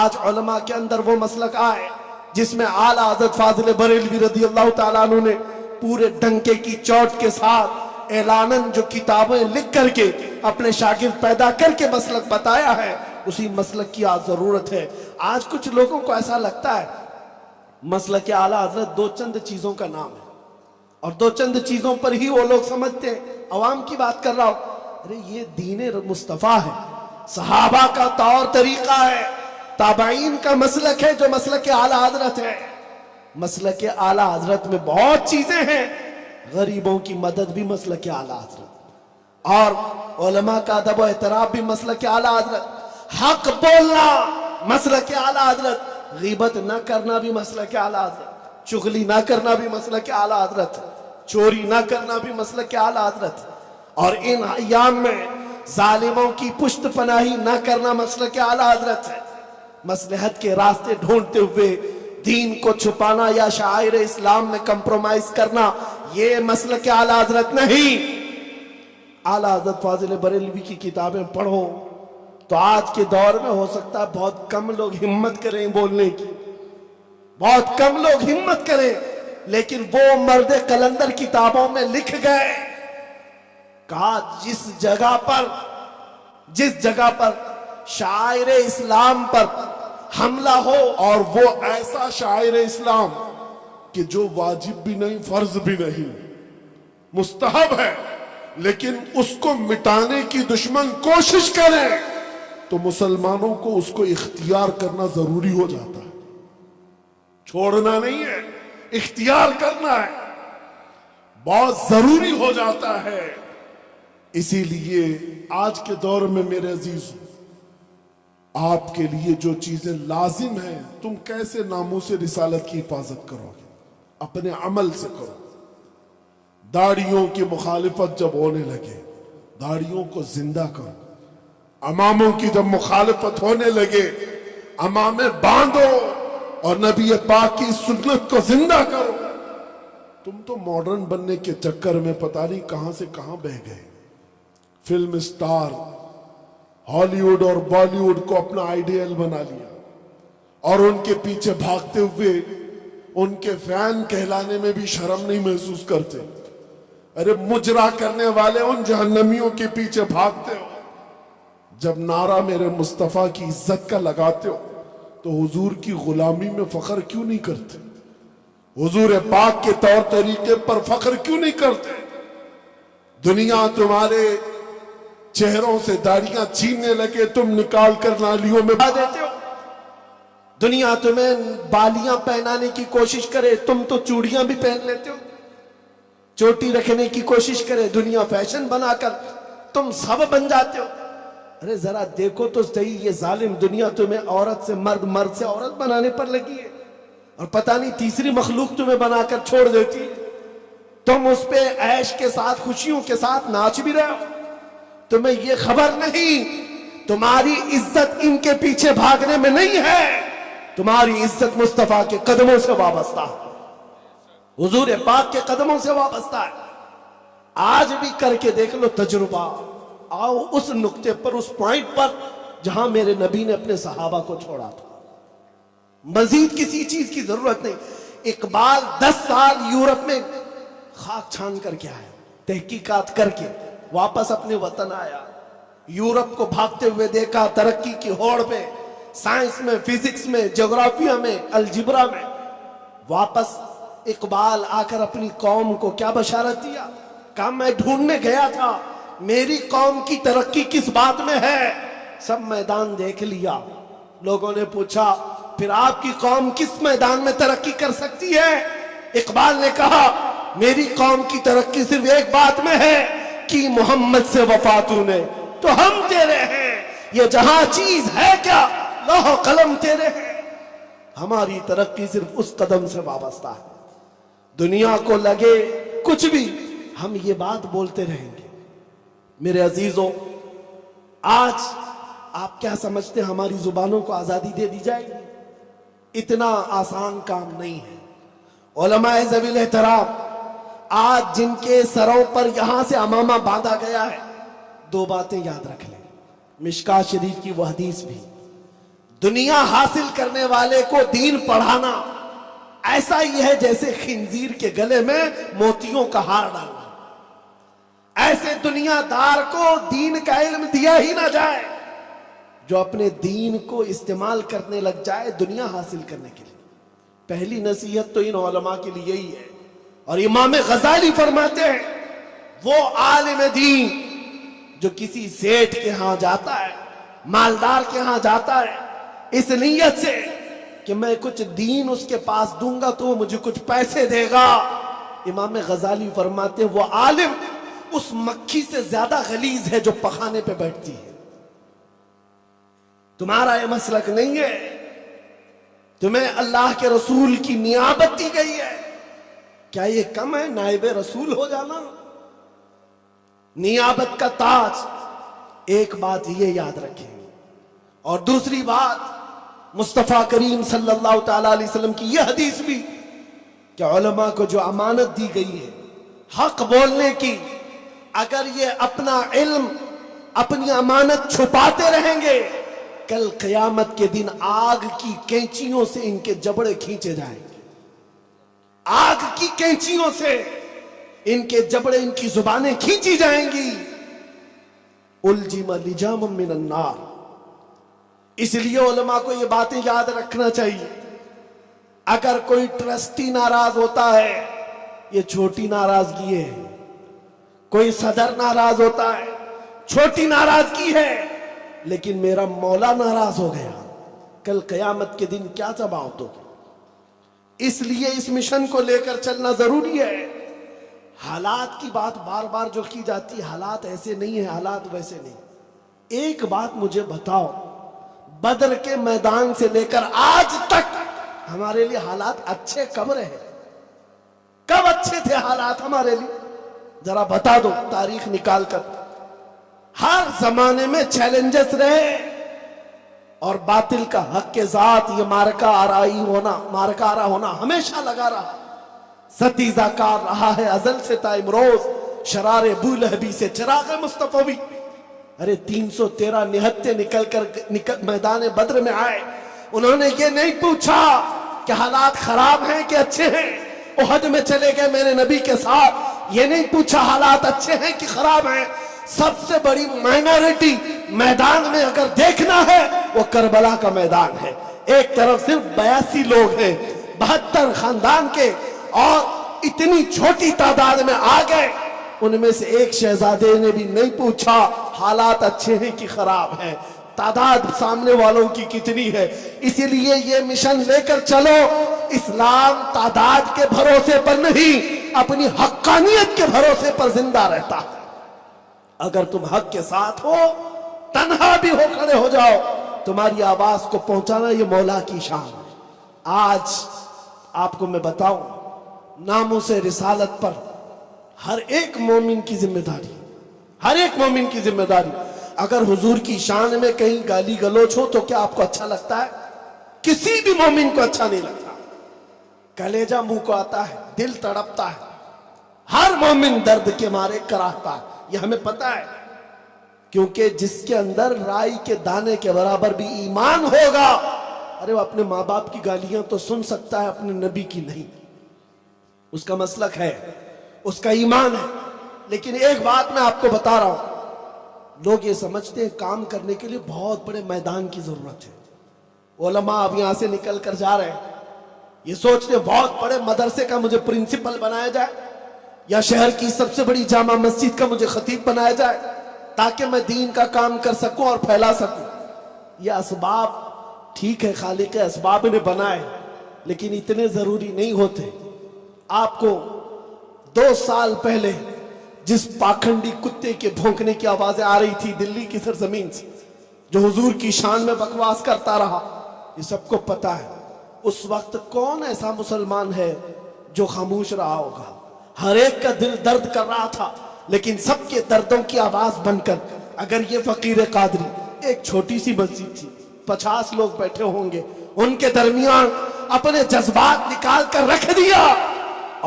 Speaker 4: آج علماء کے اندر وہ مسلک آئے جس میں اعلیٰ حضرت فاضل بریلوی رضی اللہ تعالیٰ عنہ نے پورے ڈنکے کی چوٹ کے ساتھ
Speaker 3: اعلاناً جو کتابیں لکھ کر کے اپنے شاگرد پیدا کر کے مسلک بتایا ہے، اسی مسلک کی آج ضرورت ہے۔ آج کچھ لوگوں کو ایسا لگتا ہے مسلک اعلیٰ حضرت دو چند چیزوں کا نام ہے، اور دو چند چیزوں پر ہی وہ لوگ سمجھتے ہیں، عوام کی بات کر رہا ہوں، ارے یہ دین مصطفیٰ ہے، صحابہ کا طور طریقہ ہے، تابعین کا مسلک ہے جو مسلک اعلیٰ حضرت ہے۔ مسلک اعلیٰ حضرت میں بہت چیزیں ہیں، غریبوں کی مدد بھی مسلک اعلیٰ حضرت، اور علماء کا ادب و احترام بھی مسلک اعلیٰ حضرت، حق بولنا مسلک اعلیٰ حضرت، غیبت نہ کرنا بھی مسلک اعلیٰ حضرت، چغلی نہ کرنا بھی مسلک اعلیٰ حضرت، چوری نہ کرنا بھی مسلک اعلیٰ حضرت، اور ان ایام میں ظالموں کی پشت پناہی نہ کرنا مسلک اعلیٰ حضرت ہے۔ مصلحت کے راستے ڈھونڈتے ہوئے دین کو چھپانا یا شعائر اسلام میں کمپرومائز کرنا، یہ مسلک اعلیٰ حضرت نہیں۔ اعلیٰ حضرت فاضل بریلوی کی کتابیں پڑھو تو آج کے دور میں ہو سکتا ہے بہت کم لوگ ہمت کریں بولنے کی، بہت کم لوگ ہمت کریں، لیکن وہ مرد قلندر کتابوں میں لکھ گئے، کہا جس جگہ پر شاعر اسلام پر حملہ ہو، اور وہ ایسا شاعر اسلام کہ جو واجب بھی نہیں، فرض بھی نہیں، مستحب ہے، لیکن اس کو مٹانے کی دشمن کوشش کرے تو مسلمانوں کو اس کو اختیار کرنا ضروری ہو جاتا ہے، چھوڑنا نہیں ہے، اختیار کرنا ہے، بہت ضروری ہو جاتا ہے۔ اسی لیے آج کے دور میں میرے عزیز، آپ کے لیے جو چیزیں لازم ہیں، تم کیسے ناموس رسالت کی حفاظت کرو گے؟ اپنے عمل سے کرو۔ داڑھیوں کی مخالفت جب ہونے لگے، داڑھیوں کو زندہ کرو۔ اماموں کی جب مخالفت ہونے لگے، امامیں باندھو اور نبی پاک کی سنت کو زندہ کرو۔ تم تو ماڈرن بننے کے چکر میں پتہ نہیں کہاں سے کہاں بہ گئے۔ فلم سٹار ہالی ووڈ اور بالی ووڈ کو اپنا آئیڈیل بنا لیا، اور ان کے پیچھے بھاگتے ہوئے ان کے فین کہلانے میں بھی شرم نہیں محسوس کرتے۔ ارے مجرا کرنے والے ان جہنمیوں کے پیچھے بھاگتے ہو، جب نعرہ میرے مصطفیٰ کی عزت کا لگاتے ہو تو حضور کی غلامی میں فخر کیوں نہیں کرتے؟ حضور پاک کے طور طریقے پر فخر کیوں نہیں کرتے؟ دنیا تمہارے چہروں سے داڑیاں چھیننے لگے، تم نکال کر نالیوں میں بہا دیتے ہو۔ دنیا تمہیں بالیاں پہنانے کی کوشش کرے، تم تو چوڑیاں بھی پہن لیتے ہو۔ چوٹی رکھنے کی کوشش کرے، دنیا فیشن بنا کر تم سب بن جاتے ہو۔ ارے ذرا دیکھو تو صحیح، یہ ظالم دنیا تمہیں عورت سے مرد، مرد سے عورت بنانے پر لگی ہے، اور پتہ نہیں تیسری مخلوق تمہیں بنا کر چھوڑ دیتی ہے۔ تم اس پہ عیش کے ساتھ، خوشیوں کے ساتھ ناچ بھی رہے ہو، تمہیں یہ خبر نہیں تمہاری عزت ان کے پیچھے بھاگنے میں نہیں ہے، تمہاری عزت مصطفیٰ کے قدموں سے وابستہ ہے، حضور پاک کے قدموں سے وابستہ ہے۔ آج بھی کر کے دیکھ لو تجربہ، آؤ اس نقطے پر، اس پوائنٹ پر جہاں میرے نبی نے اپنے صحابہ کو چھوڑا تھا۔ مزید کسی چیز کی ضرورت نہیں۔ اقبال 10 سال یورپ میں خاک چھان کر کے آیا، تحقیقات کر کے واپس اپنے وطن آیا، یورپ کو بھاگتے ہوئے دیکھا، ترقی کی ہوڑ پہ، سائنس میں، فزکس میں، جغرافیہ میں، الجبرا میں۔ واپس اقبال آ کر اپنی قوم کو کیا بشارت دیا؟ کہا میں ڈھونڈنے گیا تھا میری قوم کی ترقی کس بات میں ہے، سب میدان دیکھ لیا۔ لوگوں نے پوچھا پھر آپ کی قوم کس میدان میں ترقی کر سکتی ہے؟ اقبال نے کہا میری قوم کی ترقی صرف ایک بات میں ہے کہ محمد سے وفا تو نے تو ہم تیرے ہیں، یہ جہاں چیز ہے کیا لوح و قلم تیرے ہیں۔ ہماری ترقی صرف اس قدم سے وابستہ ہے، دنیا کو لگے کچھ بھی ہم یہ بات بولتے رہیں گے۔ میرے عزیزوں، آج آپ کیا سمجھتے ہیں ہماری زبانوں کو آزادی دے دی جائے گی؟ اتنا آسان کام نہیں ہے۔ علماء ذوی الاحترام آج جن کے سروں پر یہاں سے امامہ باندھا گیا ہے، دو باتیں یاد رکھ لیں۔ مشکات شریف کی وہ حدیث بھی، دنیا حاصل کرنے والے کو دین پڑھانا ایسا ہی ہے جیسے خنزیر کے گلے میں موتیوں کا ہار ڈالنا۔ ایسے دنیا دار کو دین کا علم دیا ہی نہ جائے جو اپنے دین کو استعمال کرنے لگ جائے دنیا حاصل کرنے کے لیے. پہلی نصیحت تو ان علماء کے لیے یہی ہے. اور امام غزالی فرماتے ہیں وہ عالم دین جو کسی سیٹھ کے ہاں جاتا ہے, مالدار کے ہاں جاتا ہے اس نیت سے کہ میں کچھ دین اس کے پاس دوں گا تو وہ مجھے کچھ پیسے دے گا, امام غزالی فرماتے ہیں وہ عالم اس مکھی سے زیادہ غلیظ ہے جو پخانے پہ بیٹھتی ہے. تمہارا یہ مسلک نہیں ہے, تمہیں اللہ کے رسول کی نیابت دی گئی ہے. کیا یہ کم ہے نائب رسول ہو جانا؟ نیابت کا تاج. ایک بات یہ یاد رکھیں. اور دوسری بات مصطفیٰ کریم صلی اللہ تعالی علیہ وسلم کی یہ حدیث بھی کہ علماء کو جو امانت دی گئی ہے حق بولنے کی, اگر یہ اپنا علم اپنی امانت چھپاتے رہیں گے کل قیامت کے دن آگ کی کینچیوں سے ان کے جبڑے کھینچے جائیں گے. آگ کی کینچیوں سے ان کے جبڑے, ان کی زبانیں کھینچی جائیں گی. الجم لجام من النار. اس لیے علماء کو یہ باتیں یاد رکھنا چاہیے. اگر کوئی ٹرسٹی ناراض ہوتا ہے یہ چھوٹی ناراضگی ہے, کوئی صدر ناراض ہوتا ہے چھوٹی ناراضگی ہے, لیکن میرا مولا ناراض ہو گیا کل قیامت کے دن کیا ضباعت ہوگی. اس لیے اس مشن کو لے کر چلنا ضروری ہے. حالات کی بات بار بار جو کی جاتی ہے, حالات ایسے نہیں ہیں, حالات ویسے نہیں. ایک بات مجھے بتاؤ, بدر کے میدان سے لے کر آج تک ہمارے لیے حالات اچھے کب رہے؟ کب اچھے تھے حالات ہمارے لیے؟ ذرا بتا دو تاریخ نکال کر. ہر زمانے میں چیلنجز رہے اور باطل کا حق کے ذات یہ مارکا آرا ہونا ہمیشہ لگا رہا. ستیزہ کار رہا ہے ازل سے تا امروز, شرار ابو لہبی سے چراغ مصطفی. ارے 313 نہتے نکل کر میدان بدر میں آئے. انہوں نے یہ نہیں پوچھا کہ حالات خراب ہیں کہ اچھے ہیں. احد میں چلے گئے میرے نبی کے ساتھ, یہ نہیں پوچھا حالات اچھے ہیں کہ خراب ہیں. سب سے بڑی مائنورٹی میدان میں اگر دیکھنا ہے وہ کربلا کا میدان ہے. ایک طرف صرف 82 لوگ ہیں 72 خاندان کے, اور اتنی چھوٹی تعداد میں آ گئے. ان میں سے ایک شہزادے نے بھی نہیں پوچھا حالات اچھے ہیں کہ خراب ہیں, تعداد سامنے والوں کی کتنی ہے. اسی لیے یہ مشن لے کر چلو. اسلام تعداد کے بھروسے پر نہیں اپنی حقانیت کے بھروسے پر زندہ رہتا. اگر تم حق کے ساتھ ہو تنہا بھی ہو کھڑے ہو جاؤ, تمہاری آواز کو پہنچانا یہ مولا کی شان ہے. آج آپ کو میں بتاؤں, ناموس رسالت پر ہر ایک مومن کی ذمہ داری, ہر ایک مومن کی ذمہ داری. اگر حضور کی شان میں کہیں گالی گلوچ ہو تو کیا آپ کو اچھا لگتا ہے؟ کسی بھی مومن کو اچھا نہیں لگتا. کلیجہ منہ کو آتا ہے, دل تڑپتا ہے. ہر مومن درد کے مارے کراہتا ہے, یہ ہمیں پتا ہے. کیونکہ جس کے اندر رائی کے دانے کے برابر بھی ایمان ہوگا, ارے وہ اپنے ماں باپ کی گالیاں تو سن سکتا ہے, اپنے نبی کی نہیں. اس کا مسلک ہے, اس کا ایمان ہے. لیکن ایک بات میں آپ کو بتا رہا ہوں, لوگ یہ سمجھتے ہیں کام کرنے کے لیے بہت بڑے میدان کی ضرورت ہے. علماء اب یہاں سے نکل کر جا رہے ہیں, یہ سوچتے ہیں بہت بڑے مدرسے کا مجھے پرنسپل بنایا جائے, یا شہر کی سب سے بڑی جامع مسجد کا مجھے خطیب بنایا جائے تاکہ میں دین کا کام کر سکوں اور پھیلا سکوں. یہ اسباب ٹھیک ہے, خالق اسباب نے بنائے, لیکن اتنے ضروری نہیں ہوتے. آپ کو 2 سال پہلے جس پاکھنڈی کتے کے بھونکنے کی آوازیں آ رہی تھی دلی کی سرزمین سے, جو حضور کی شان میں بکواس کرتا رہا, یہ سب کو پتا ہے. اس وقت کون ایسا مسلمان ہے جو خاموش رہا ہوگا؟ ہر ایک کا دل درد کر رہا تھا, لیکن سب کے دردوں کی آواز بن کر اگر یہ فقیر قادری, ایک چھوٹی سی مسجد تھی, 50 لوگ بیٹھے ہوں گے, ان کے درمیان اپنے جذبات نکال کر رکھ دیا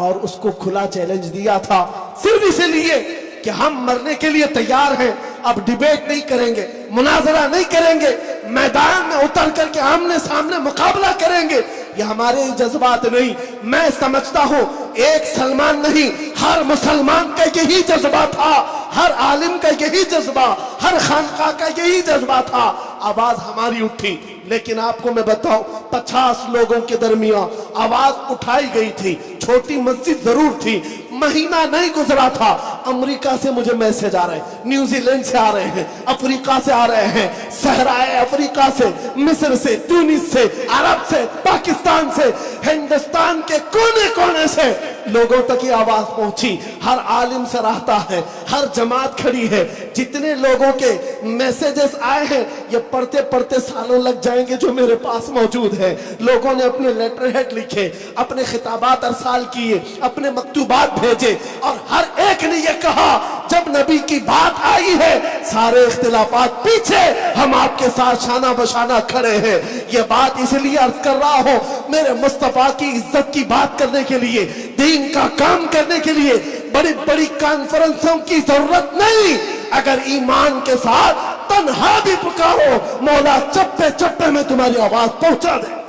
Speaker 3: اور اس کو کھلا چیلنج دیا تھا, صرف اس لیے کہ ہم مرنے کے لیے تیار ہیں, اب ڈیبیٹ نہیں کریں گے, مناظرہ نہیں کریں گے, میدان میں اتر کر کے آمنے سامنے مقابلہ کریں گے. یہ ہمارے جذبات نہیں. میں سمجھتا ہوں ایک سلمان نہیں, ہر مسلمان کا یہی جذبہ تھا ہر عالم کا یہی جذبہ، ہر خانقاہ کا یہی جذبہ تھا، آواز ہماری اٹھی۔ لیکن آپ کو میں بتاؤں 50 لوگوں کے درمیان آواز اٹھائی گئی تھی، چھوٹی مسجد ضرور تھی، مہینہ نہیں گزرا تھا، امریکہ سے مجھے میسج آ رہے ہیں، نیوزی لینڈ سے آ رہے ہیں، افریقہ سے آ رہے ہیں، صحرائے افریقہ سے، مصر سے، تونس سے، عرب سے، پاکستان سے، ہندوستان کے کونے کونے سے لوگوں تک یہ آواز پہنچی۔ ہر عالم سے رہتا ہے، ہر جماعت کھڑی ہے، جتنے لوگوں کے میسیجز آئے ہیں یہ پڑھتے پڑھتے سالوں لگ جائیں گے جو میرے پاس موجود ہے۔ لوگوں نے اپنے لیٹر ہیڈ لکھے، اپنے خطابات ارسال کیے، اپنے مکتوبات بھیجے، اور ہر ایک نے یہ کہا جب نبی کی بات آئی ہے سارے اختلافات پیچھے، ہم آپ کے ساتھ شانہ بشانہ کھڑے ہیں۔ یہ بات اس لیے عرض کر رہا ہوں، میرے مصطفیٰ کی عزت کی بات کرنے کے لیے، دین کا کام کرنے کے لیے بڑی بڑی کانفرنسوں کی ضرورت نہیں۔ اگر ایمان کے ساتھ تنہا بھی پکارو، مولا چپے چپے میں تمہاری آواز پہنچا دے۔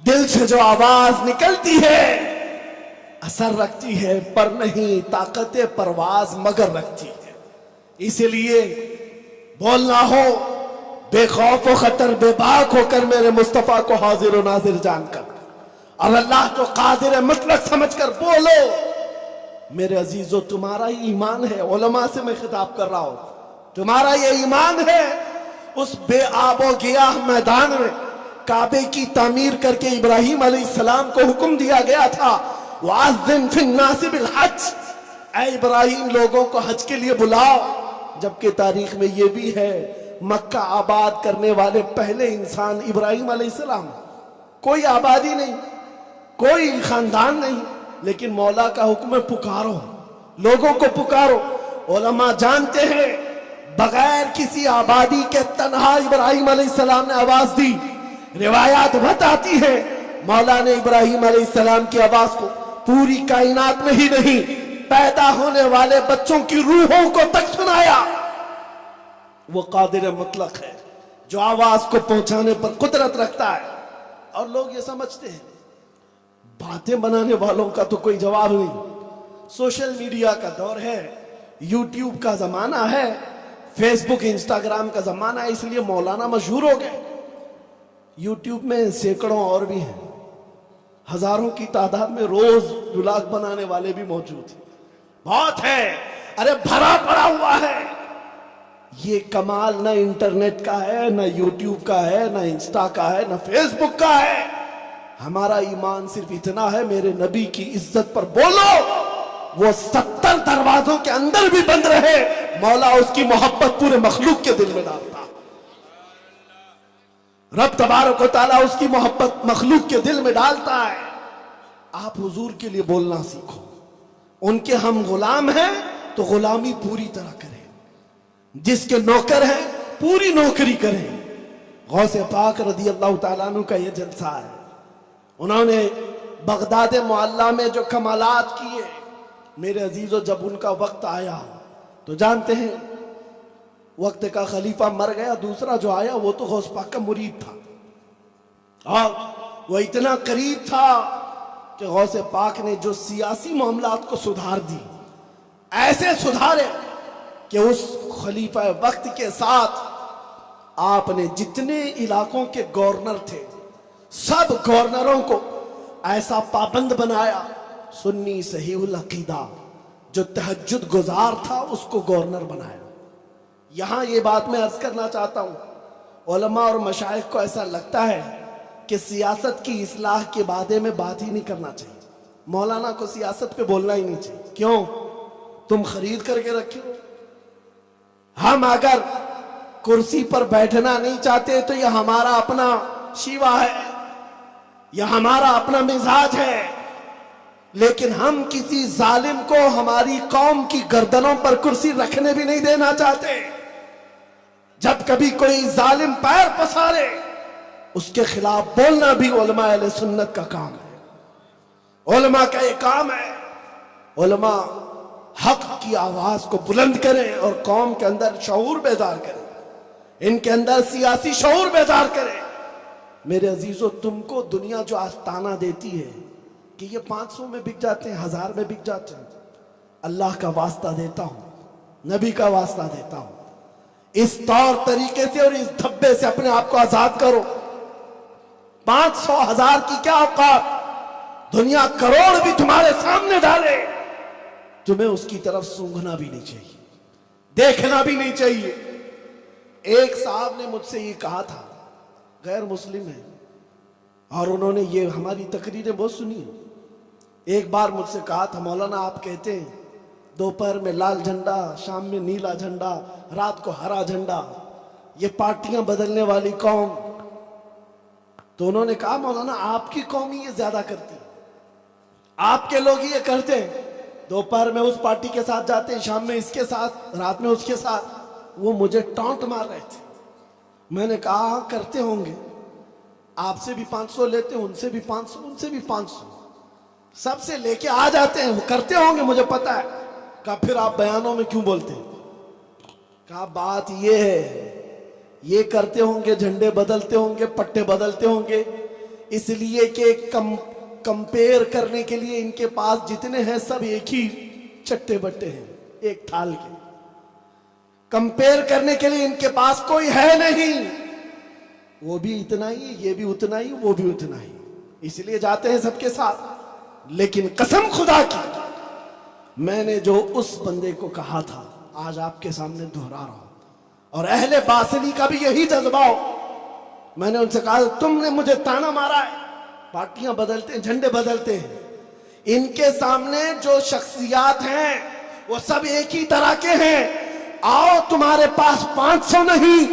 Speaker 3: دل سے جو آواز نکلتی ہے اثر رکھتی ہے، پر نہیں طاقت پرواز مگر رکھتی ہے۔ اسی لیے بولنا ہو بے خوف و خطر، بے باک ہو کر میرے مصطفیٰ کو حاضر و ناظر جان کر، اور اللہ جو قادر مطلق سمجھ کر بولو۔ میرے عزیزو تمہارا ہی ایمان ہے، علماء سے میں خطاب کر رہا ہوں، تمہارا یہ ایمان ہے۔ اس بے آب و گیاہ میدان میں کعبے کی تعمیر کر کے ابراہیم علیہ السلام کو حکم دیا گیا تھا، وَأَذِّن فِي النَّاسِ بِالْحَجِّ، اے ابراہیم لوگوں کو حج کے لیے بلاؤ۔ جبکہ تاریخ میں یہ بھی ہے مکہ آباد کرنے والے پہلے انسان ابراہیم علیہ السلام، کوئی آبادی نہیں، کوئی خاندان نہیں، لیکن مولا کا حکم ہے پکارو، لوگوں کو پکارو۔ علماء جانتے ہیں بغیر کسی آبادی کے تنہا ابراہیم علیہ السلام نے آواز دی۔ روایات بتاتی ہے مولا نے ابراہیم علیہ السلام کی آواز کو پوری کائنات میں ہی نہیں، پیدا ہونے والے بچوں کی روحوں کو تک سنایا۔ وہ قادر مطلق ہے جو آواز کو پہنچانے پر قدرت رکھتا ہے۔ اور لوگ یہ سمجھتے ہیں باتیں بنانے والوں کا تو کوئی جواب نہیں۔ سوشل میڈیا کا دور ہے، یوٹیوب کا زمانہ ہے، فیس بک انسٹاگرام کا زمانہ ہے، اس لیے مولانا مشہور ہو گئے۔ یوٹیوب میں سینکڑوں اور بھی ہیں، ہزاروں کی تعداد میں روز ولاگ بنانے والے بھی موجود ہیں، بہت ہے، ارے بھرا پڑا ہوا ہے۔ یہ کمال نہ انٹرنیٹ کا ہے، نہ یوٹیوب کا ہے، نہ انسٹا کا ہے، نہ فیس بک کا ہے۔ ہمارا ایمان صرف اتنا ہے، میرے نبی کی عزت پر بولو، وہ 70 دروازوں کے اندر بھی بند رہے، مولا اس کی محبت پورے مخلوق کے دل میں ڈالتا۔ رب تبارک و تعالیٰ اس کی محبت مخلوق کے دل میں ڈالتا ہے۔ آپ حضور کے لیے بولنا سیکھو، ان کے ہم غلام ہیں تو غلامی پوری طرح کریں، جس کے نوکر ہیں پوری نوکری کریں۔ غوث پاک رضی اللہ تعالیٰ عنہ کا یہ جلسہ ہے، انہوں نے بغداد معلیٰ میں جو کمالات کیے، میرے عزیزو جب ان کا وقت آیا تو جانتے ہیں وقت کا خلیفہ مر گیا، دوسرا جو آیا وہ تو غوث پاک کا مرید تھا، اور وہ اتنا قریب تھا کہ غوث پاک نے جو سیاسی معاملات کو سدھار دی، ایسے سدھارے کہ اس خلیفہ وقت کے ساتھ آپ نے جتنے علاقوں کے گورنر تھے سب گورنروں کو ایسا پابند بنایا، سنی صحیح العقیدہ جو تہجد گزار تھا اس کو گورنر بنایا۔ یہاں یہ بات میں عرض کرنا چاہتا ہوں، علماء اور مشائخ کو ایسا لگتا ہے کہ سیاست کی اصلاح کے بارے میں بات ہی نہیں کرنا چاہیے، مولانا کو سیاست پہ بولنا ہی نہیں چاہیے۔ کیوں؟ تم خرید کر کے رکھے ہو۔ ہم اگر کرسی پر بیٹھنا نہیں چاہتے تو یہ ہمارا اپنا شیوا ہے، یہ ہمارا اپنا مزاج ہے، لیکن ہم کسی ظالم کو ہماری قوم کی گردنوں پر کرسی رکھنے بھی نہیں دینا چاہتے۔ جب کبھی کوئی ظالم پیر پسارے اس کے خلاف بولنا بھی علماء اہل سنت کا کام ہے، علماء کا یہ کام ہے۔ علماء حق کی آواز کو بلند کریں اور قوم کے اندر شعور بیدار کریں۔
Speaker 4: ان کے اندر سیاسی شعور بیدار کرے. میرے عزیزو، تم کو دنیا جو آج تانا دیتی ہے کہ یہ 500 میں بک جاتے ہیں، 1000 میں بک جاتے ہیں، اللہ کا واسطہ دیتا ہوں، نبی کا واسطہ دیتا ہوں، اس طور طریقے سے اور اس دھبے سے اپنے آپ کو آزاد کرو. 500 1000 کی کیا اوقات، دنیا کروڑ بھی تمہارے سامنے ڈالے، تمہیں اس کی طرف سونگھنا بھی نہیں چاہیے، دیکھنا بھی نہیں چاہیے. ایک صاحب نے مجھ سے یہ کہا تھا، غیر مسلم ہے، اور انہوں نے یہ ہماری تقریریں بہت سنی. ایک بار مجھ سے کہا تھا، مولانا آپ کہتے ہیں دوپہر میں لال جھنڈا، شام میں نیلا جھنڈا، رات کو ہرا جھنڈا، یہ پارٹیاں بدلنے والی قوم. تو انہوں نے کہا مولانا آپ کی قوم ہی یہ زیادہ کرتی، آپ کے لوگ یہ کرتے ہیں، دوپہر میں اس پارٹی کے ساتھ جاتے ہیں، شام میں اس کے ساتھ، رات میں اس کے ساتھ. وہ مجھے ٹانٹ مار رہے تھے. میں نے کہا ہاں کرتے ہوں گے، آپ سے بھی 500 لیتے ہیں، ان سے بھی 500، ان سے بھی 500، سب سے لے کے آ جاتے ہیں، وہ کرتے ہوں گے مجھے پتا ہے. کہا پھر آپ بیانوں میں کیوں بولتے ہیں؟ کہا بات یہ ہے، یہ کرتے ہوں گے، جھنڈے بدلتے ہوں گے، پٹے بدلتے ہوں گے، اس لیے کہ کمپیر کرنے کے لیے ان کے پاس جتنے ہیں سب ایک ہی چٹے بٹے ہیں، ایک تھال کے. کمپیر کرنے کے لیے ان کے پاس کوئی ہے نہیں، وہ بھی اتنا ہی، یہ بھی اتنا ہی، وہ بھی اتنا ہی، اس لیے جاتے ہیں سب کے ساتھ. لیکن قسم خدا کی، میں نے جو اس بندے کو کہا تھا آج آپ کے سامنے دہرا رہا ہوں، اور اہل باطنی کا بھی یہی جذبہ ہو. میں نے ان سے کہا تم نے مجھے تانا مارا ہے، پارٹیاں بدلتے ہیں، جھنڈے بدلتے ہیں، ان کے سامنے جو شخصیات ہیں وہ سب ایک ہی طرح کے ہیں. آؤ تمہارے پاس 500 نہیں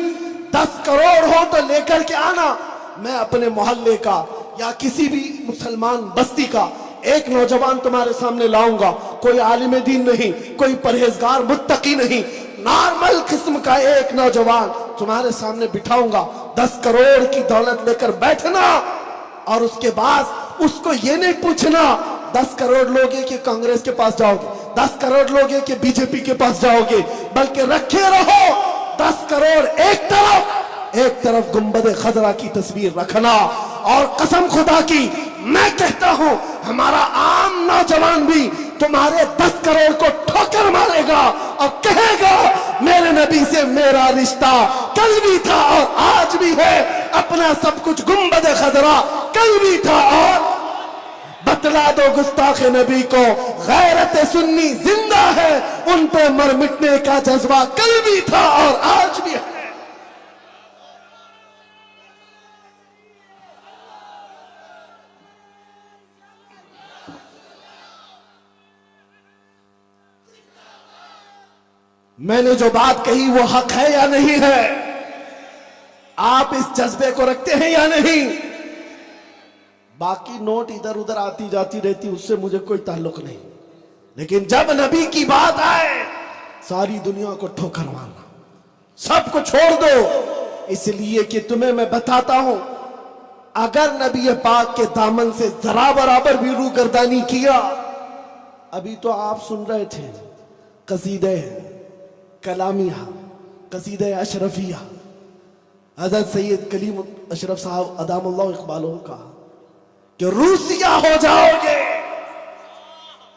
Speaker 4: 10 کروڑ ہو تو لے کر کے آنا، میں اپنے محلے کا یا کسی بھی مسلمان بستی کا ایک نوجوان تمہارے سامنے لاؤں گا، کوئی عالم دین نہیں، کوئی پرہیزگار متقی نہیں، نارمل قسم کا ایک نوجوان تمہارے سامنے بٹھاؤں گا. 10 کروڑ کی دولت لے کر بیٹھنا، اور اس کے بعد اس کو یہ نہیں پوچھنا 10 کروڑ لوگے کہ کانگریس کے پاس جاؤ گے، 10 کروڑ لوگے کہ بی جے پی کے پاس جاؤ گے، بلکہ رکھے رہو 10 کروڑ ایک طرف گنبد خضرا کی تصویر رکھنا. اور قسم خدا کی میں کہتا ہوں ہمارا عام نوجوان بھی تمہارے 10 کروڑ کو ٹھوکر مارے گا اور کہے گا میرے نبی سے میرا رشتہ کل بھی تھا اور آج بھی ہے، اپنا سب کچھ گنبد خضرا کل بھی تھا. اور بتلا دو گستاخ نبی کو غیرت سنی زندہ ہے، ان پہ مر مٹنے کا جذبہ کل بھی تھا اور آج بھی ہے. میں نے جو بات کہی وہ حق ہے یا نہیں ہے؟ آپ اس جذبے کو رکھتے ہیں یا نہیں؟ باقی نوٹ ادھر ادھر آتی جاتی رہتی، اس سے مجھے کوئی تعلق نہیں، لیکن جب نبی کی بات آئے ساری دنیا کو ٹھوکر مارنا، سب کو چھوڑ دو. اس لیے کہ تمہیں میں بتاتا ہوں اگر نبی پاک کے دامن سے ذرا برابر بھی روگردانی کیا، ابھی تو آپ سن رہے تھے قصیدہ کلامیہ، قصیدہ اشرفیہ، حضرت سید کلیم اشرف صاحب ادام اللہ اقبالہ کا کہ روسیہ ہو جاؤ گے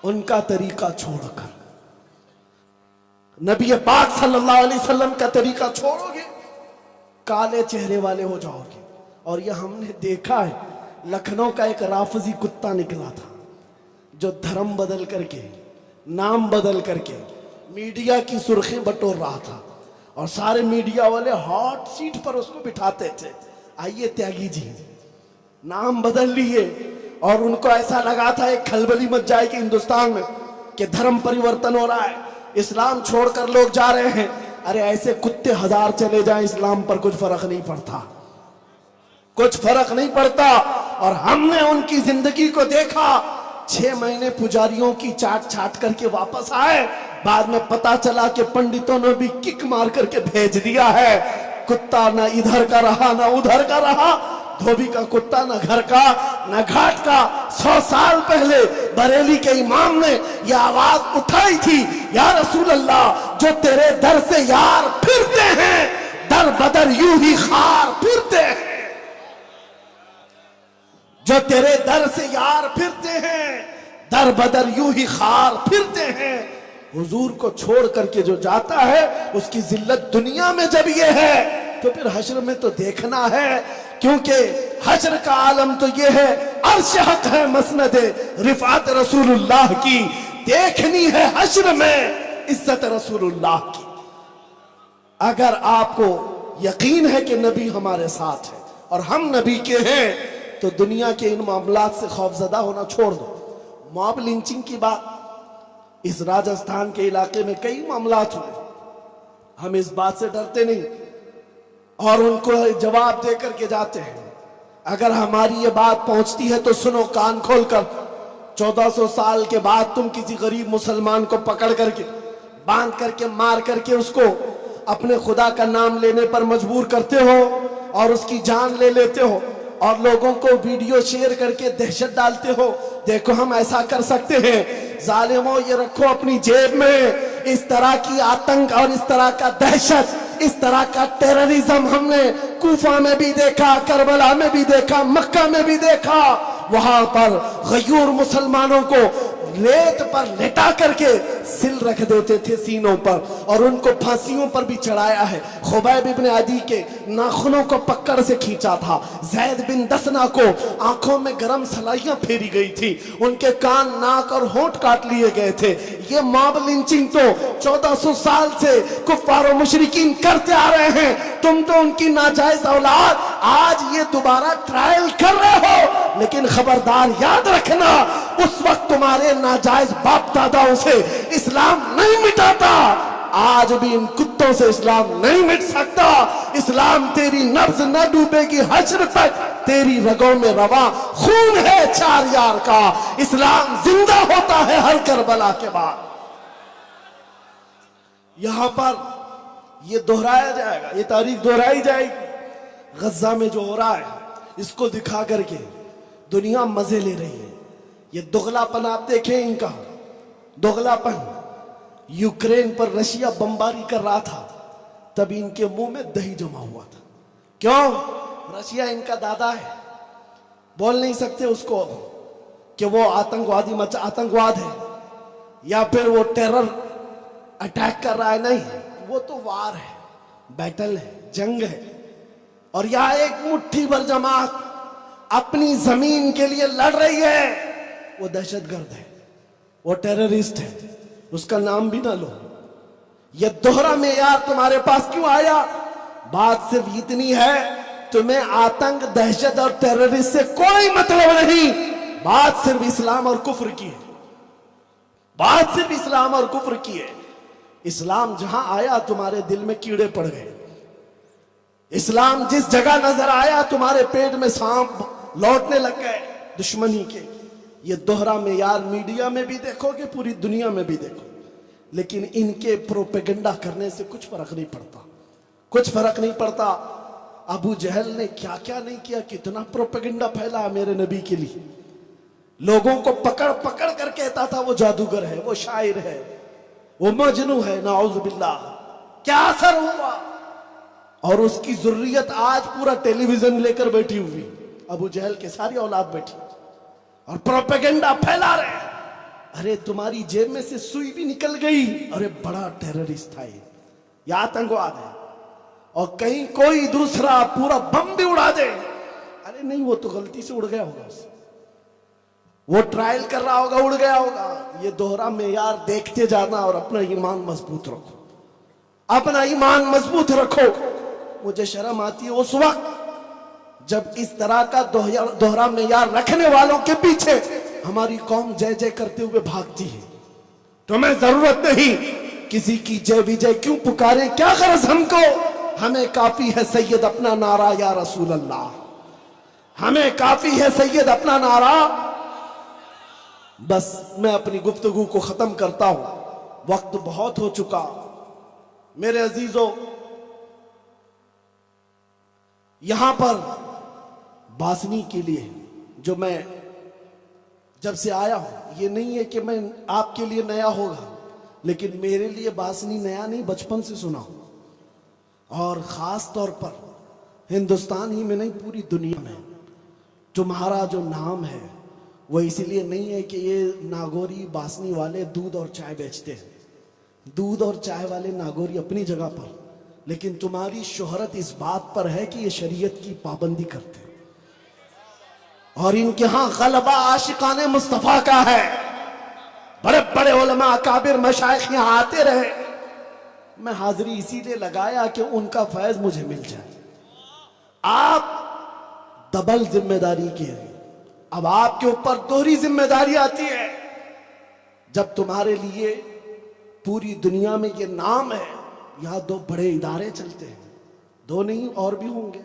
Speaker 4: ان کا طریقہ چھوڑ کر، نبی پاک صلی اللہ علیہ وسلم کا طریقہ چھوڑو گے، کالے چہرے والے ہو جاؤ گے. اور یہ ہم نے دیکھا ہے، لکھنؤ کا ایک رافضی کتا نکلا تھا جو دھرم بدل کر کے، نام بدل کر کے میڈیا کی سرخی بٹور رہا تھا، اور سارے میڈیا والے ہاٹ سیٹ پر اس کو بٹھاتے تھے. آئیے تیاگی جی نام بدل لیے، اور ان کو ایسا لگا تھا ایک کھلبلی مچ جائے کہ ہندوستان میں کہ دھرم پریورتن ہو رہا ہے، اسلام چھوڑ کر لوگ جا رہے ہیں. ارے ایسے کتے 1000 چلے جائیں اسلام پر کچھ فرق نہیں پڑتا، کچھ فرق نہیں پڑتا. اور ہم نے ان کی زندگی کو دیکھا، 6 مہینے پجاریوں کی چاٹ چھاٹ کر کے واپس آئے، بعد میں پتا چلا کہ پنڈتوں نے بھی کک مار کر کے بھیج دیا ہے. کتا نہ ادھر کا رہا نہ ادھر کا رہا، دھوبی کا کتا نہ گھر کا نہ گھاٹ کا. 100 سال پہلے بریلی کے امام نے یہ آواز اٹھائی تھی، یا رسول اللہ جو تیرے در سے یار پھرتے ہیں در بدر یوں ہی خار پھرتے ہیں، جو تیرے در سے یار پھرتے ہیں در بدر یوں ہی خار پھرتے ہیں۔ حضور کو چھوڑ کر کے جو جاتا ہے اس کی ذلت دنیا میں جب یہ ہے تو پھر حشر میں تو دیکھنا ہے، کیونکہ حشر کا عالم تو یہ ہے، عرش حق ہے مسند رفعت رسول اللہ کی، دیکھنی ہے حشر میں عزت رسول اللہ کی۔ اگر آپ کو یقین ہے کہ نبی ہمارے ساتھ ہے اور ہم نبی کے ہیں تو دنیا کے ان معاملات سے خوفزدہ ہونا چھوڑ دو۔ موب لنچنگ کی بات، اس راجستھان کے علاقے میں کئی معاملات ہوئے، ہم اس بات سے ڈرتے نہیں اور ان کو جواب دے کر کے جاتے ہیں۔ اگر ہماری یہ بات پہنچتی ہے تو سنو کان کھول کر، 1400 سال کے بعد تم کسی غریب مسلمان کو پکڑ کر کے باندھ کر کے مار کر کے اس کو اپنے خدا کا نام لینے پر مجبور کرتے ہو اور اس کی جان لے لیتے ہو اور لوگوں کو ویڈیو شیئر کر کے دہشت ڈالتے ہو، دیکھو ہم ایسا کر سکتے ہیں۔ ظالموں یہ رکھو اپنی جیب میں، اس طرح کی آتنک اور اس طرح کا دہشت، اس طرح کا ٹیررزم ہم نے کوفہ میں بھی دیکھا، کربلا میں بھی دیکھا، مکہ میں بھی دیکھا۔ وہاں پر غیور مسلمانوں کو ریت پر لٹا کر کے سل رکھ دیتے تھے سینوں پر اور ان کو پھانسیوں پر بھی چڑھایا ہے۔ خبیب ابن عدی کے ناخنوں کو پکڑ سے کھینچا تھا، زید بن دسنا کو آنکھوں میں گرم سلائیاں پھیری گئی تھی، ان کے کان، ناک اور ہونٹ کاٹ لیے گئے تھے۔ یہ موب لنچنگ تو 1400 سال سے کفار و مشرکین کرتے آ رہے ہیں، تم تو ان کی ناجائز اولاد آج یہ دوبارہ ٹرائل کر رہے ہو، لیکن خبردار یاد رکھنا اس وقت تمہارے ناجائز باپ داداؤں سے اسلام نہیں مٹاتا، آج بھی ان کتوں سے اسلام نہیں مٹ سکتا۔ اسلام تیری نبض نہ ڈوبے گی حشر تک، تیری رگوں میں رواں خون ہے 4 یار کا، اسلام زندہ ہوتا ہے ہر کربلا کے بعد۔ یہاں پر یہ دہرایا جائے گا، یہ تاریخ دہرائی جائے گی۔ غزہ میں جو ہو رہا ہے اس کو دکھا کر کے دنیا مزے لے رہی ہے۔ یہ دغلا پن آپ دیکھیں، ان کا دغلا پن۔ یوکرین پر رشیا بمباری کر رہا تھا تب ان کے منہ میں دہی جمع ہوا تھا۔ کیوں؟ رشیا ان کا دادا ہے، بول نہیں سکتے اس کو کہ وہ آتنکواد ہے یا پھر وہ ٹیرر اٹیک کر رہا ہے، نہیں، وہ تو وار ہے، بیٹل ہے، جنگ ہے۔ اور یہاں ایک مٹھی بھر جماعت اپنی زمین کے لیے لڑ رہی ہے، وہ دہشت گرد ہے، وہ ٹیررسٹ ہے، اس کا نام بھی نہ لو۔ یہ دوہرا معیار تمہارے پاس کیوں آیا؟ بات صرف اتنی ہے، تمہیں آتنک، دہشت اور ٹیررسٹ سے کوئی مطلب نہیں، بات صرف اسلام اور کفر کی ہے، بات صرف اسلام اور کفر کی ہے۔ اسلام جہاں آیا تمہارے دل میں کیڑے پڑ گئے، اسلام جس جگہ نظر آیا تمہارے پیٹ میں سانپ لوٹنے لگ گئے دشمنی کے۔ یہ دوہرا معیار میڈیا میں بھی دیکھو گے، پوری دنیا میں بھی دیکھو، لیکن ان کے پروپیگنڈا کرنے سے کچھ فرق نہیں پڑتا، کچھ فرق نہیں پڑتا۔ ابو جہل نے کیا کیا نہیں کیا، کتنا پروپیگنڈا پھیلا میرے نبی کے لیے، لوگوں کو پکڑ پکڑ کر کہتا تھا وہ جادوگر ہے، وہ شاعر ہے، وہ مجنو ہے، نعوذ باللہ۔ کیا اثر ہوا؟ اور اس کی ذریت آج پورا ٹیلی ویژن لے کر بیٹھی ہوئی، ابو جہل کے ساری اولاد بیٹھی اور پروپیگنڈا پھیلا رہے ہیں۔ ارے تمہاری جیب میں سے سوئی بھی نکل گئی، ارے بڑا ٹیررسٹ تھا یہ آتنکواد ہے، اور کہیں کوئی دوسرا پورا بم بھی اڑا دے، ارے نہیں وہ تو غلطی سے اڑ گیا ہوگا، وہ ٹرائل کر رہا ہوگا، اڑ گیا ہوگا۔ یہ دوہرا معیار دیکھتے جانا اور اپنا ایمان مضبوط رکھو، اپنا ایمان مضبوط رکھو۔ مجھے شرم آتی ہے اس وقت جب اس طرح کا دوہرا معیار رکھنے والوں کے پیچھے ہماری قوم جے جے کرتے ہوئے بھاگتی ہے۔ تمہیں ضرورت نہیں کسی کی جے وجے کیوں پکارے، کیا غرض ہم کو، ہمیں کافی ہے سید اپنا نعرہ یا رسول اللہ، ہمیں کافی ہے سید اپنا نعرہ۔ بس میں اپنی گفتگو کو ختم کرتا ہوں، وقت بہت ہو چکا۔ میرے عزیزو، یہاں پر باسنی کے لیے جو میں جب سے آیا ہوں، یہ نہیں ہے کہ میں آپ کے لیے نیا ہوگا، لیکن میرے لیے باسنی نیا نہیں، بچپن سے سنا ہوں۔ اور خاص طور پر ہندوستان ہی میں نہیں پوری دنیا میں تمہارا جو نام ہے وہ اس لیے نہیں ہے کہ یہ ناگوری باسنی والے دودھ اور چائے بیچتے ہیں، دودھ اور چائے والے ناگوری اپنی جگہ پر، لیکن تمہاری شہرت اس بات پر ہے کہ یہ شریعت کی پابندی کرتے ہیں اور ان کے ہاں غلبہ عاشقان مصطفیٰ کا ہے۔ بڑے بڑے علماء اکابر مشائخ یہاں آتے رہے، میں حاضری اسی لیے لگایا کہ ان کا فیض مجھے مل جائے۔ آپ ڈبل ذمہ داری کی ہے، اب آپ کے اوپر دوہری ذمہ داری آتی ہے۔ جب تمہارے لیے پوری دنیا میں یہ نام ہے، یہاں دو بڑے ادارے چلتے ہیں، دو نہیں اور بھی ہوں گے،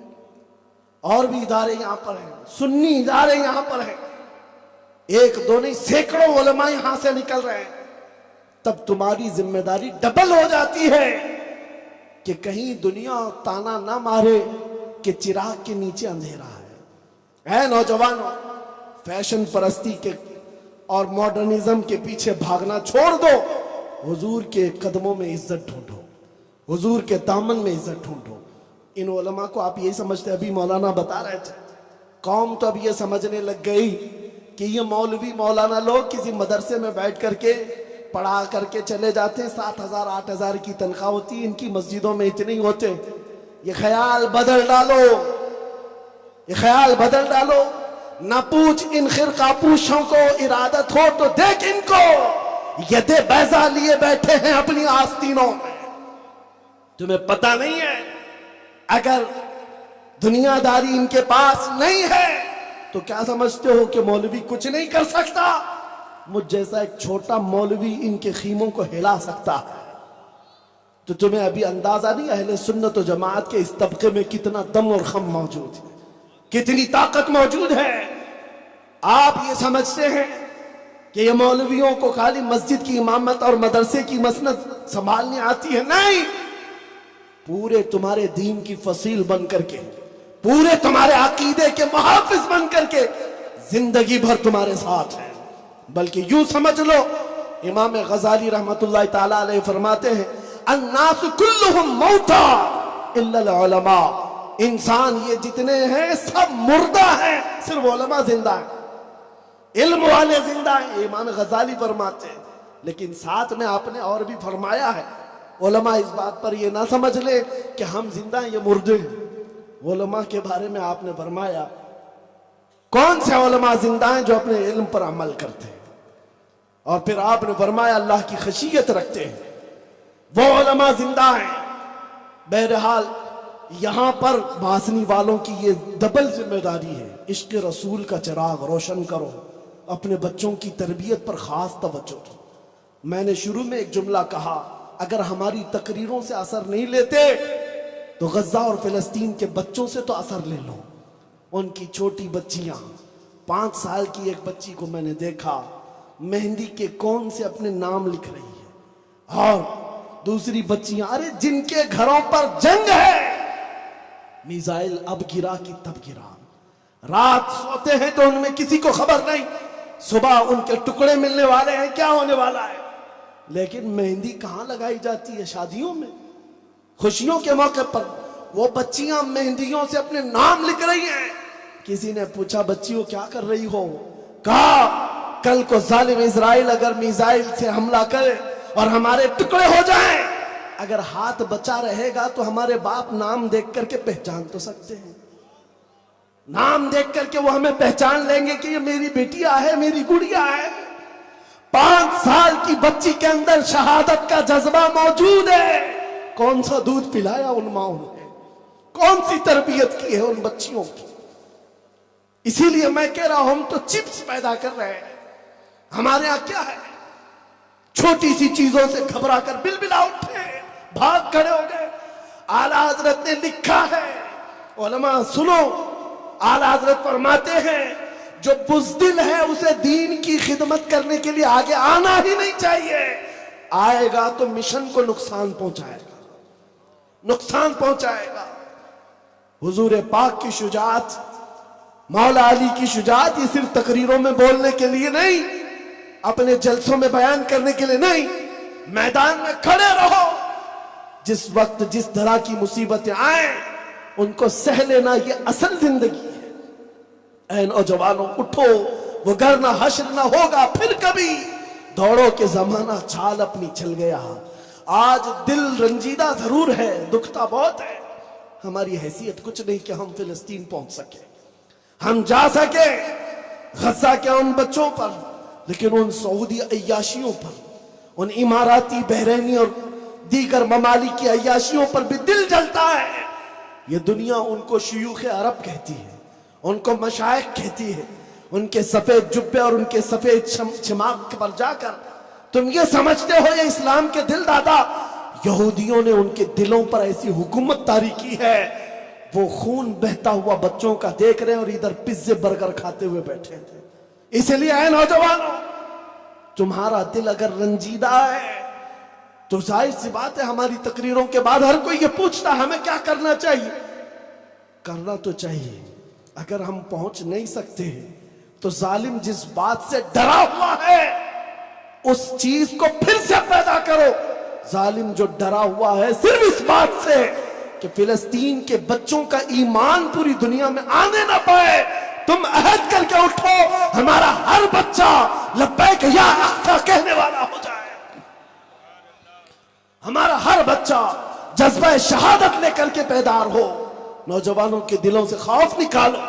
Speaker 4: اور بھی ادارے یہاں پر ہیں، سنی ادارے یہاں پر ہیں، ایک دو نہیں سینکڑوں علماء یہاں سے نکل رہے ہیں، تب تمہاری ذمہ داری ڈبل ہو جاتی ہے کہ کہیں دنیا تانا نہ مارے کہ چراغ کے نیچے اندھیرا ہے۔ اے نوجوانوں، فیشن پرستی کے اور ماڈرنزم کے پیچھے بھاگنا چھوڑ دو، حضور کے قدموں میں عزت ڈھونڈو، حضور کے دامن میں عزت ڈھونڈو۔ ان علماء کو آپ یہی سمجھتے، ابھی مولانا بتا رہے تھے، قوم تو اب یہ سمجھنے لگ گئی کہ یہ مولوی مولانا لوگ کسی مدرسے میں بیٹھ کر کے پڑھا کر کے چلے جاتے ہیں، 7,000 8,000 کی تنخواہ ہوتی، ان کی مسجدوں میں اتنے ہی ہوتے۔ یہ خیال بدل ڈالو، یہ خیال بدل ڈالو، نہ پوچھ ان خرقہ پوشوں کو ارادت ہو تو دیکھ ان کو، ید بیضا لیے بیٹھے ہیں اپنی آستینوں میں۔ تمہیں پتہ نہیں ہے اگر دنیا داری ان کے پاس نہیں ہے تو کیا سمجھتے ہو کہ مولوی کچھ نہیں کر سکتا؟ مجھ جیسا ایک چھوٹا مولوی ان کے خیموں کو ہلا سکتا ہے۔ تو تمہیں ابھی اندازہ نہیں اہل سنت و جماعت کے اس طبقے میں کتنا دم اور خم موجود ہے، کتنی طاقت موجود ہے۔ آپ یہ سمجھتے ہیں کہ یہ مولویوں کو خالی مسجد کی امامت اور مدرسے کی مسند سنبھالنی آتی ہے؟ نہیں، پورے تمہارے دین کی فصیل بن کر کے، پورے تمہارے عقیدے کے محافظ بن کر کے زندگی بھر تمہارے ساتھ ہیں۔ بلکہ یوں سمجھ لو، امام غزالی رحمت اللہ تعالیٰ علیہ فرماتے ہیں، الناس کلہم موتا الا العلماء، انسان یہ جتنے ہیں سب مردہ ہیں، صرف علماء زندہ ہیں، علم والے زندہ ہیں، امام غزالی فرماتے ہیں۔ لیکن ساتھ میں آپ نے اور بھی فرمایا ہے، علماء اس بات پر یہ نہ سمجھ لے کہ ہم زندہ ہیں یہ مردے ہیں۔ علماء کے بارے میں آپ نے فرمایا، کون سے علماء زندہ ہیں جو اپنے علم پر عمل کرتے ہیں، اور پھر آپ نے فرمایا اللہ کی خشیت رکھتے ہیں، وہ علماء زندہ ہیں۔ بہرحال یہاں پر باسنی والوں کی یہ ڈبل ذمہ داری ہے، عشق رسول کا چراغ روشن کرو، اپنے بچوں کی تربیت پر خاص توجہ دو۔ میں نے شروع میں ایک جملہ کہا، اگر ہماری تقریروں سے اثر نہیں لیتے تو غزہ اور فلسطین کے بچوں سے تو اثر لے لو۔ ان کی چھوٹی بچیاں، 5 سال کی ایک بچی کو میں نے دیکھا مہندی کے کون سے اپنے نام لکھ رہی ہے، اور دوسری بچیاں، ارے جن کے گھروں پر جنگ ہے، میزائل اب گرا کہ تب گرا، رات سوتے ہیں تو ان میں کسی کو خبر نہیں، صبح ان کے ٹکڑے ملنے والے ہیں، کیا ہونے والا ہے۔ لیکن مہندی کہاں لگائی جاتی ہے؟ شادیوں میں، خوشیوں کے موقع پر وہ بچیاں مہندیوں سے اپنے نام لکھ رہی ہیں۔ کسی نے پوچھا بچیوں کیا کر رہی ہو؟ کہا کل کو ظالم اسرائیل اگر میزائل سے حملہ کرے اور ہمارے ٹکڑے ہو جائیں، اگر ہاتھ بچا رہے گا تو ہمارے باپ نام دیکھ کر کے پہچان تو سکتے ہیں، نام دیکھ کر کے وہ ہمیں پہچان لیں گے کہ یہ میری بیٹیا ہے، میری گڑیا ہے۔ 5 سال کی بچی کے اندر شہادت کا جذبہ موجود ہے۔ کون سا دودھ پلایا ان ماؤں نے، کون سی تربیت کی ہے ان بچیوں کی۔ اسی لیے میں کہہ رہا ہوں، ہم تو چپس پیدا کر رہے ہیں، ہمارے ہاں کیا ہے، چھوٹی سی چیزوں سے گھبرا کر بلبلا اٹھے، بھاگ کھڑے ہو گئے۔ اعلیٰ حضرت نے لکھا ہے، علماء سنو، اعلیٰ حضرت فرماتے ہیں جو بزدل ہے اسے دین کی خدمت کرنے کے لیے آگے آنا ہی نہیں چاہیے، آئے گا تو مشن کو نقصان پہنچائے گا، نقصان پہنچائے گا۔ حضور پاک کی شجاعت، مولا علی کی شجاعت، یہ صرف تقریروں میں بولنے کے لیے نہیں، اپنے جلسوں میں بیان کرنے کے لیے نہیں، میدان میں کھڑے رہو، جس وقت جس طرح کی مصیبتیں آئیں ان کو سہ لینا یہ اصل زندگی ہے۔ اے نوجوانوں اٹھو، وگرنہ حشر نہ ہوگا پھر کبھی، دوڑو کہ زمانہ چال اپنی چل گیا۔ آج دل رنجیدہ ضرور ہے، دکھتا بہت ہے، ہماری حیثیت کچھ نہیں کہ ہم فلسطین پہنچ سکے، ہم جا سکے غزہ کے ان بچوں پر، لیکن ان سعودی عیاشیوں پر، ان اماراتی بحرینی اور دیگر ممالک کی عیاشیوں پر بھی دل جلتا ہے۔ یہ دنیا ان کو شیوخ عرب کہتی ہے، ان کو مشائخ کہتی ہے، ان کے سفید جبے اور ان کے سفید چماق پر جا کر تم یہ سمجھتے ہو یہ اسلام کے دل دادا۔ یہودیوں نے ان کے دلوں پر ایسی حکومت طاری کی ہے، وہ خون بہتا ہوا بچوں کا دیکھ رہے ہیں اور ادھر پزے برگر کھاتے ہوئے بیٹھے تھے۔ اس لیے اے نوجوانوں، تمہارا دل اگر رنجیدہ ہے تو ظاہر سی بات ہے ہماری تقریروں کے بعد ہر کوئی یہ پوچھتا ہمیں کیا کرنا چاہیے۔ کرنا تو چاہیے، اگر ہم پہنچ نہیں سکتے تو ظالم جس بات سے ڈرا ہوا ہے اس چیز کو پھر سے پیدا کرو۔ ظالم جو ڈرا ہوا ہے صرف اس بات سے کہ فلسطین کے بچوں کا ایمان پوری دنیا میں آنے نہ پائے، تم عہد کر کے اٹھو ہمارا ہر بچہ لبیک یا آقا کہنے والا ہو جائے، ہمارا ہر بچہ جذبہ شہادت لے کر کے بیدار ہو۔ نوجوانوں کے دلوں سے خوف نکالو،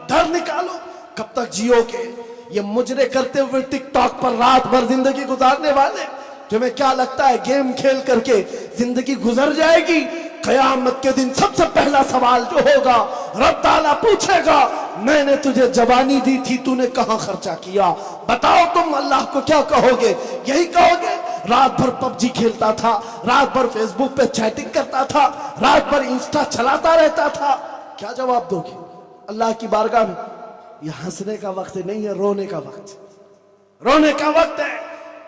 Speaker 4: ڈر نکالو۔ کب تک جیو گے یہ مجرے کرتے ہوئے ٹک ٹاک پر رات بھر زندگی گزارنے والے؟ تمہیں کیا لگتا ہے گیم کھیل کر کے زندگی گزر جائے گی؟ قیامت کے دن سب سے پہلا سوال جو ہوگا رب تعالیٰ پوچھے گا میں نے تجھے جوانی دی تھی تو نے کہاں خرچہ کیا؟ بتاؤ تم اللہ کو کیا کہو گے؟ یہی کہو گے رات بھر پب جی کھیلتا تھا، رات بھر فیس بک پہ چیٹنگ کرتا تھا، رات بھر انسٹا چلاتا رہتا تھا؟ کیا جواب دو گے اللہ کی بارگاہ میں؟ یہ ہنسنے کا وقت نہیں ہے، رونے کا وقت، رونے کا وقت ہے۔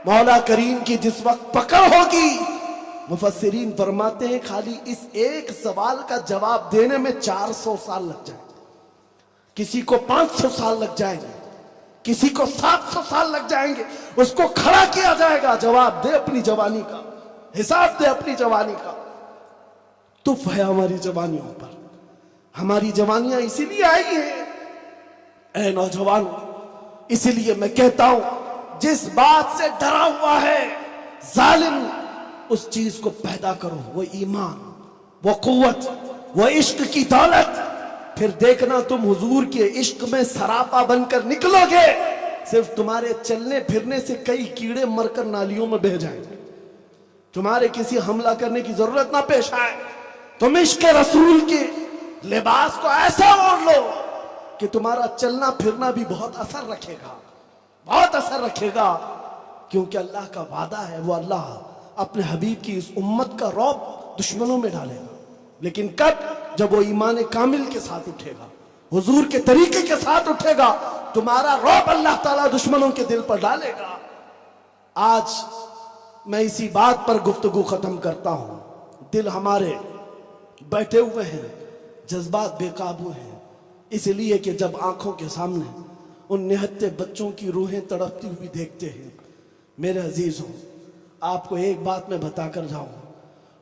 Speaker 4: مولا کریم کی جس وقت پکڑ ہوگی، مفسرین فرماتے ہیں خالی اس ایک سوال کا جواب دینے میں 400 سال لگ جائیں گے، کسی کو 500 سال لگ جائیں گے، کسی کو 700 سال لگ جائیں گے۔ اس کو کھڑا کیا جائے گا، جواب دے اپنی جوانی کا، حساب دے اپنی جوانی کا۔ تف ہے ہماری جوانیوں پر، ہماری جوانیاں اسی لیے آئی ہیں اے نوجوان۔ اسی لیے میں کہتا ہوں جس بات سے ڈرا ہوا ہے ظالم اس چیز کو پیدا کرو، وہ ایمان، وہ قوت، وہ عشق کی دولت۔ پھر دیکھنا تم حضور کے عشق میں سراپا بن کر نکلو گے، صرف تمہارے چلنے پھرنے سے کئی کیڑے مر کر نالیوں میں بہہ جائیں گے، تمہارے کسی حملہ کرنے کی ضرورت نہ پیش آئے۔ تم عشق رسول کے لباس کو ایسا اوڑھ لو کہ تمہارا چلنا پھرنا بھی بہت اثر رکھے گا، بہت اثر رکھے گا، کیونکہ اللہ کا وعدہ ہے وہ اللہ اپنے حبیب کی اس امت کا رعب دشمنوں میں ڈالے گا، لیکن کب؟ جب وہ ایمان کامل کے ساتھ اٹھے گا، حضور کے طریقے کے ساتھ اٹھے گا، تمہارا رعب اللہ تعالیٰ دشمنوں کے دل پر ڈالے گا۔ آج میں اسی بات پر گفتگو ختم کرتا ہوں۔ دل ہمارے بیٹھے ہوئے ہیں، جذبات بے قابو ہیں، اس لیے کہ جب آنکھوں کے سامنے ان نہتے بچوں کی روحیں تڑپتی ہوئی دیکھتے ہیں، میرے عزیزوں آپ کو ایک بات میں بتا کر جاؤں،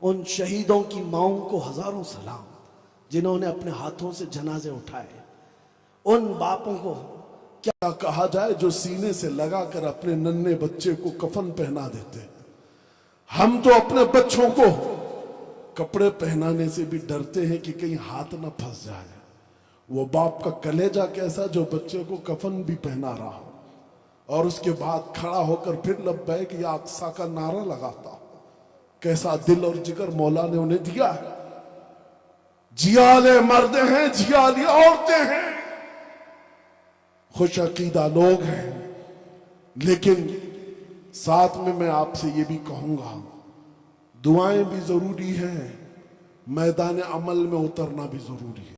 Speaker 4: ان شہیدوں کی ماؤں کو ہزاروں سلام جنہوں نے اپنے ہاتھوں سے جنازے اٹھائے، ان باپوں کو
Speaker 3: کیا کہا جائے جو سینے سے لگا کر اپنے ننھے بچے کو کفن پہنا دیتے۔ ہم تو اپنے بچوں کو کپڑے پہنانے سے بھی ڈرتے ہیں کہ کہیں ہاتھ نہ پھنس جائے۔ وہ باپ کا کلیجہ کیسا جو بچے کو کفن بھی پہنا رہا ہو اور اس کے بعد کھڑا ہو کر پھر لبیک یا اقصی کا نعرہ لگاتا ہو۔ کیسا دل اور جگر مولا نے انہیں دیا ہے۔ جیالے مرد ہیں، جیالی عورتیں ہیں، خوش عقیدہ لوگ ہیں، لیکن ساتھ میں آپ سے یہ بھی کہوں گا دعائیں بھی ضروری ہیں، میدان عمل میں اترنا بھی ضروری ہے۔